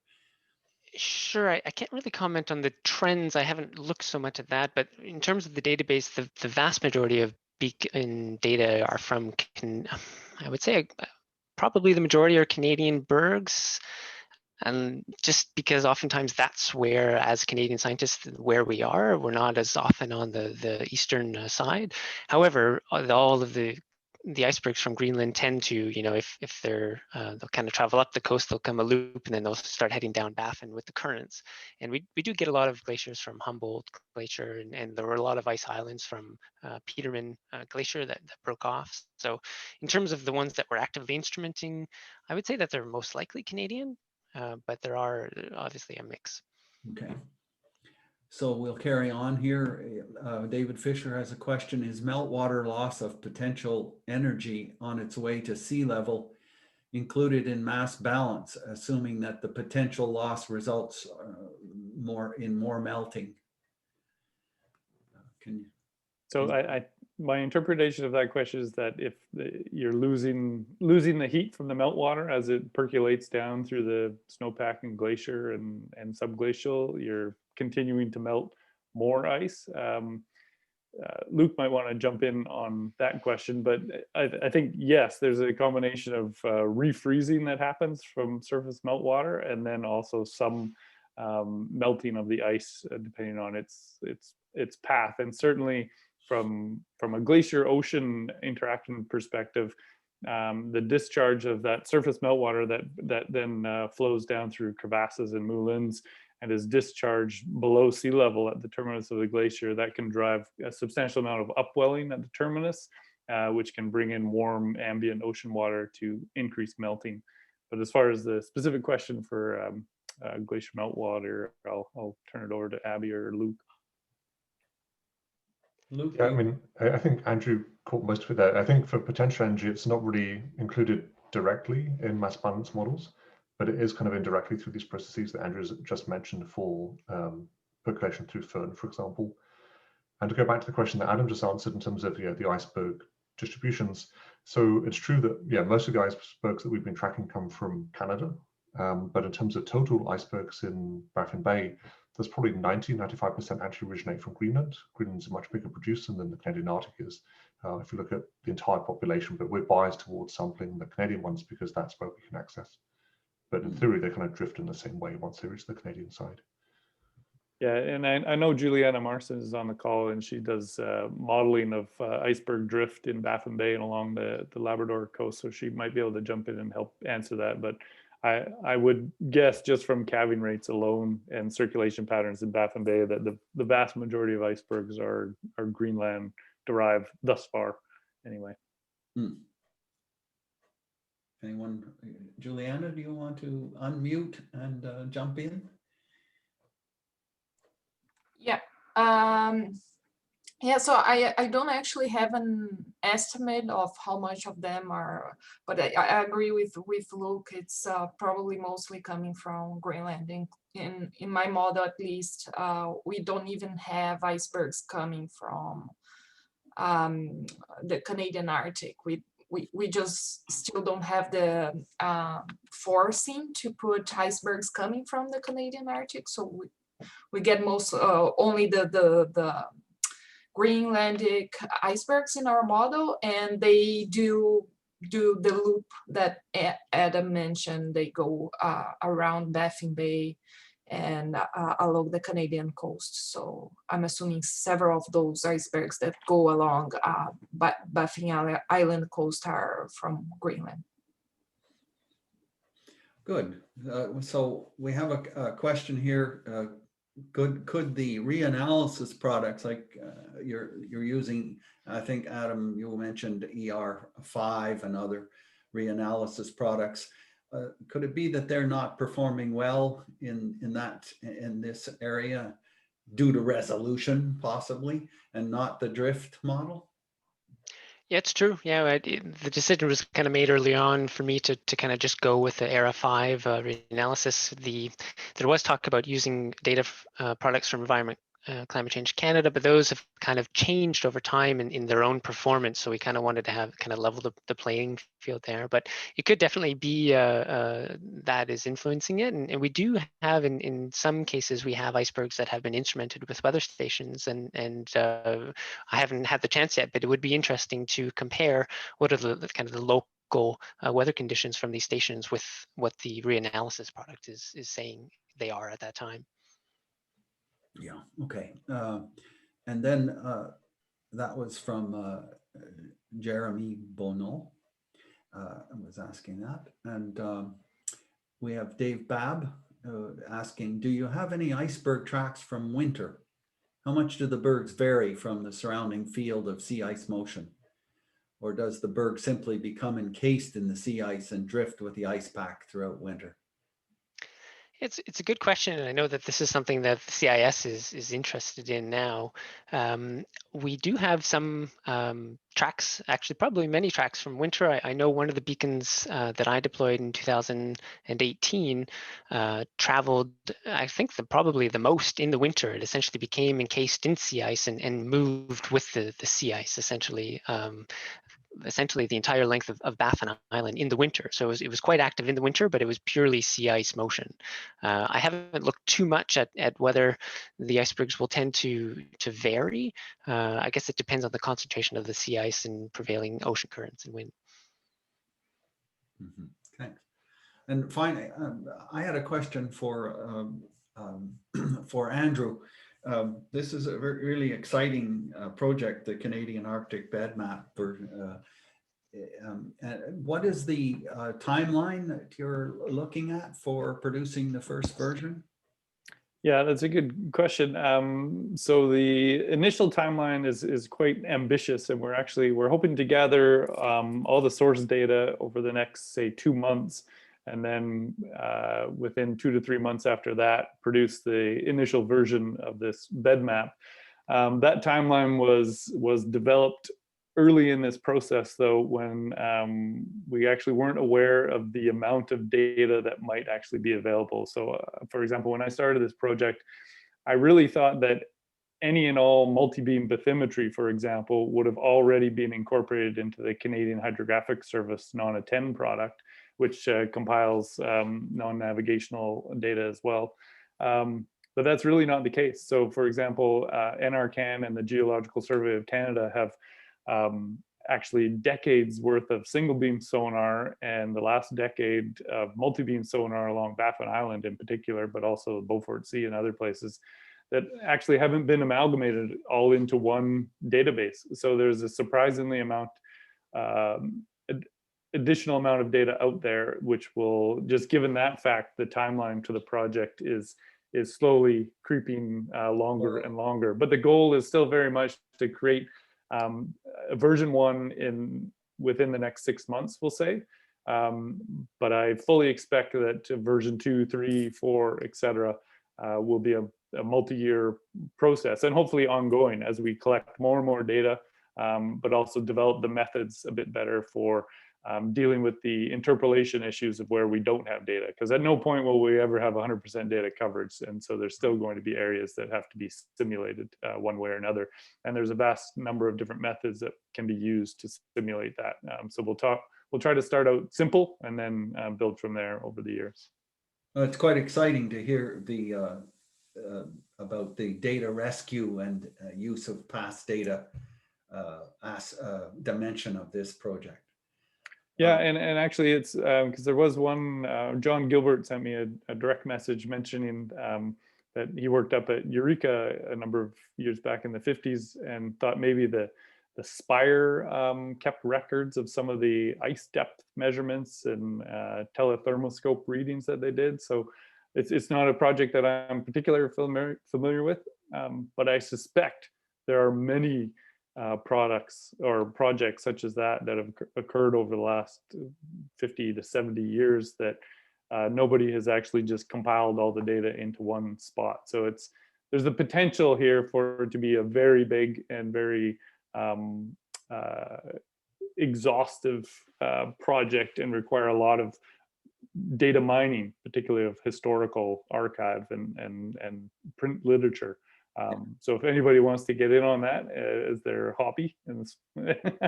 Sure, I can't really comment on the trends. I haven't looked so much at that, but in terms of the database, the vast majority of beacon data are from, I would say probably the majority are Canadian bergs. And just because oftentimes that's where, as Canadian scientists, where we are, we're not as often on the eastern side. However, all of the icebergs from Greenland tend to, if they're, they'll kind of travel up the coast, they'll come a loop, and then they'll start heading down Baffin with the currents. And we do get a lot of glaciers from Humboldt Glacier, and there were a lot of ice islands from Petermann Glacier that broke off. So in terms of the ones that we're actively instrumenting, I would say that they're most likely Canadian. But there are obviously a mix. Okay. So we'll carry on here. David Fisher has a question. Is meltwater loss of potential energy on its way to sea level included in mass balance, assuming that the potential loss results in more melting? My interpretation of that question is that if you're losing the heat from the meltwater as it percolates down through the snowpack and glacier and subglacial, you're continuing to melt more ice. Luke might want to jump in on that question, but I think, yes, there's a combination of refreezing that happens from surface meltwater, and then also some melting of the ice depending on its path. And certainly from a glacier-ocean interaction perspective, the discharge of that surface meltwater that then flows down through crevasses and moulins and is discharged below sea level at the terminus of the glacier, that can drive a substantial amount of upwelling at the terminus, which can bring in warm ambient ocean water to increase melting. But as far as the specific question for glacier meltwater, I'll turn it over to Abby or Luke. Luke? Yeah, I mean, I think Andrew caught most of it there. I think for potential energy, it's not really included directly in mass balance models, but it is kind of indirectly through these processes that Andrew just mentioned for percolation through Föhn, for example. And to go back to the question that Adam just answered in terms of the iceberg distributions, so it's true that most of the icebergs that we've been tracking come from Canada, but in terms of total icebergs in Baffin Bay, there's probably 90–95% actually originate from Greenland. Greenland's a much bigger producer than the Canadian Arctic is. If you look at the entire population, but we're biased towards sampling the Canadian ones because that's where we can access. But in theory, they kind of drift in the same way once they reach the Canadian side. Yeah, and I know Juliana Marson is on the call, and she does modeling of iceberg drift in Baffin Bay and along the Labrador coast, so she might be able to jump in and help answer that. But I would guess just from calving rates alone and circulation patterns in Baffin Bay that the vast majority of icebergs are Greenland derived thus far, anyway. Anyone, Juliana, do you want to unmute and jump in? Yeah. Yeah, so I don't actually have an estimate of how much of them are, but I agree with Luke. It's probably mostly coming from Greenland. In my model, at least, we don't even have icebergs coming from the Canadian Arctic. We just still don't have the forcing to put icebergs coming from the Canadian Arctic. So we get most only the Greenlandic icebergs in our model, and they do the loop that Adam mentioned. They go around Baffin Bay and along the Canadian coast. So I'm assuming several of those icebergs that go along Baffin Island coast are from Greenland. Good. So we have a question here. Could the reanalysis products, like you're using, I think Adam, you mentioned ER5 and other reanalysis products, could it be that they're not performing well in this area due to resolution possibly, and not the drift model? Yeah, it's true. Yeah, the decision was kind of made early on for me to kind of just go with the ERA5 reanalysis. There was talk about using data products from Environment Climate Change Canada, but those have kind of changed over time in their own performance. So we kind of wanted to have kind of level the playing field there. But it could definitely be that is influencing it. And we do have, in some cases, we have icebergs that have been instrumented with weather stations. And I haven't had the chance yet, but it would be interesting to compare what are the kind of the local weather conditions from these stations with what the reanalysis product is saying they are at that time. Yeah, okay. And then that was from Jeremy Bonneau, was asking that. And we have Dave Babb asking, do you have any iceberg tracks from winter? How much do the bergs vary from the surrounding field of sea ice motion? Or does the berg simply become encased in the sea ice and drift with the ice pack throughout winter? It's a good question, and I know that this is something that the CIS is interested in now. We do have some tracks, actually probably many tracks from winter. I know one of the beacons that I deployed in 2018 traveled, I think, probably the most in the winter. It essentially became encased in sea ice and moved with the sea ice, essentially the entire length of Baffin Island in the winter. So it was quite active in the winter, but it was purely sea ice motion. I haven't looked too much at whether the icebergs will tend to vary. I guess it depends on the concentration of the sea ice and prevailing ocean currents and wind. Mm-hmm. Thanks. And finally, I had a question for Andrew. This is a really exciting project, the Canadian Arctic BedMap. What is the timeline that you're looking at for producing the first version? Yeah, that's a good question. So the initial timeline is quite ambitious, and we're hoping to gather all the source data over the next, say, 2 months. And then within 2 to 3 months after that, produce the initial version of this bed map. That timeline was developed early in this process, though, when we actually weren't aware of the amount of data that might actually be available. So, for example, when I started this project, I really thought that any and all multi-beam bathymetry, for example, would have already been incorporated into the Canadian Hydrographic Service non-attend product, which compiles non-navigational data as well. But that's really not the case. So for example, NRCan and the Geological Survey of Canada have actually decades worth of single beam sonar and the last decade of multi-beam sonar along Baffin Island in particular, but also Beaufort Sea and other places that actually haven't been amalgamated all into one database. So there's a surprisingly additional amount of data out there, which will, just given that fact, the timeline to the project is slowly creeping longer and longer. But the goal is still very much to create a version 1 within the next 6 months, we'll say. But I fully expect that version 2, 3, 4, etc. Will be a multi-year process, and hopefully ongoing as we collect more and more data, but also develop the methods a bit better for dealing with the interpolation issues of where we don't have data, because at no point will we ever have 100% data coverage, and so there's still going to be areas that have to be simulated one way or another, and there's a vast number of different methods that can be used to simulate that. So we'll try to start out simple and then build from there over the years. Well, it's quite exciting to hear about the data rescue and use of past data as a dimension of this project. Yeah, and actually it's because there was one, John Gilbert sent me a direct message mentioning that he worked up at Eureka a number of years back in the 50s and thought maybe the Spire kept records of some of the ice depth measurements and telethermoscope readings that they did. So it's not a project that I'm particularly familiar with, but I suspect there are many products or projects such as that have occurred over the last 50 to 70 years that nobody has actually just compiled all the data into one spot. So there's the potential here for it to be a very big and very exhaustive project and require a lot of data mining, particularly of historical archive and print literature. So if anybody wants to get in on that as their hobby, and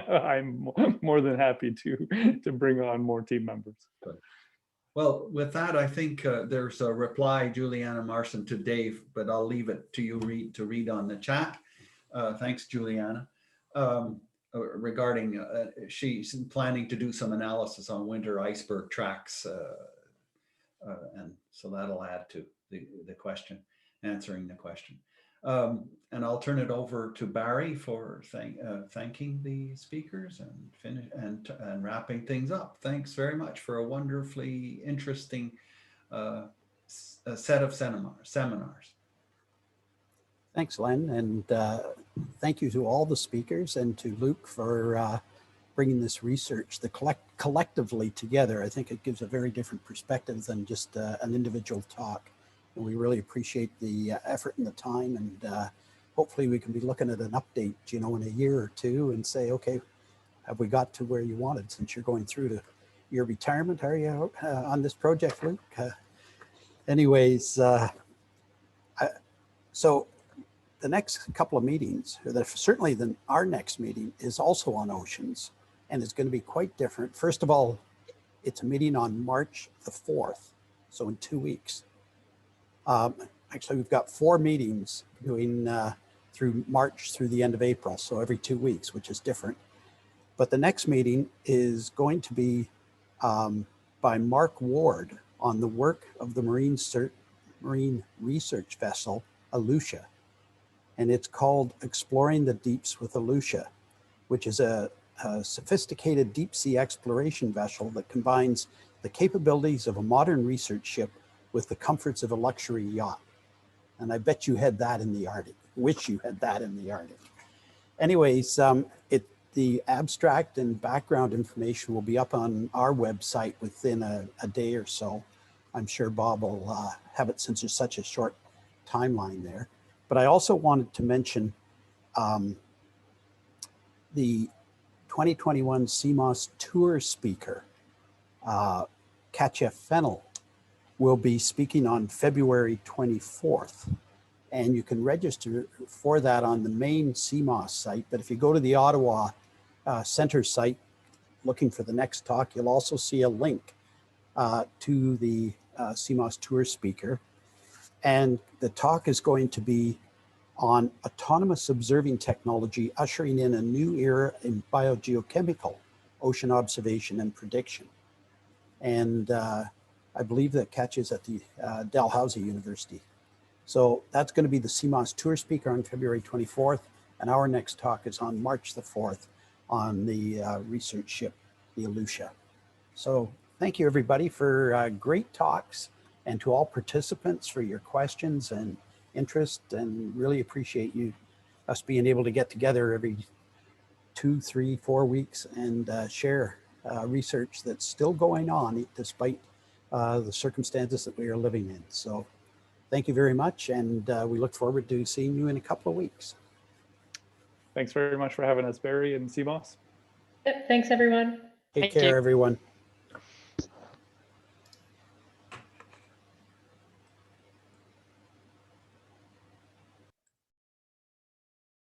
I'm more than happy to bring on more team members. Well, with that, I think there's a reply, Juliana Marson, to Dave, but I'll leave it to you to read on the chat. Thanks, Juliana. Regarding she's planning to do some analysis on winter iceberg tracks, and so that'll add to the question, answering the question. And I'll turn it over to Barry for thanking the speakers and wrapping things up. Thanks very much for a wonderfully interesting set of seminars. Thanks, Len, and thank you to all the speakers and to Luke for bringing this research collectively together. I think it gives a very different perspective than just an individual talk. And we really appreciate the effort and the time, and hopefully we can be looking at an update, in a year or two and say, okay, have we got to where you wanted since you're going through to your retirement? Are you on this project, Luke? Anyways, so the next couple of meetings, certainly our next meeting is also on oceans, and it's going to be quite different. First of all, it's a meeting on March the 4th, so in 2 weeks. Actually, we've got 4 meetings doing through March through the end of April, so every 2 weeks, which is different. But the next meeting is going to be by Mark Ward on the work of the marine research vessel, Aleutian. And it's called Exploring the Deeps with Aleutian, which is a sophisticated deep sea exploration vessel that combines the capabilities of a modern research ship with the comforts of a luxury yacht. And I bet you had that in the Arctic. Wish you had that in the Arctic. Anyways, the abstract and background information will be up on our website within a day or so. I'm sure Bob will have it since there's such a short timeline there. But I also wanted to mention the 2021 CMOS tour speaker, Katja Fennell, will be speaking on February 24th. and you can register for that on the main CMOS site. But if you go to the Ottawa Center site, looking for the next talk, you'll also see a link to the CMOS tour speaker. And the talk is going to be on autonomous observing technology, ushering in a new era in biogeochemical ocean observation and prediction. And I believe that catches at the Dalhousie University. So that's going to be the CMOS tour speaker on February 24th. And our next talk is on March the 4th on the research ship, the Alucia. So thank you everybody for great talks, and to all participants for your questions and interest, and really appreciate us being able to get together every 2, 3, 4 weeks and share research that's still going on despite the circumstances that we are living in. So thank you very much, and we look forward to seeing you in a couple of weeks. Thanks very much for having us, Barry and CMOS. Yep, thanks everyone. Take Thank care, you. everyone.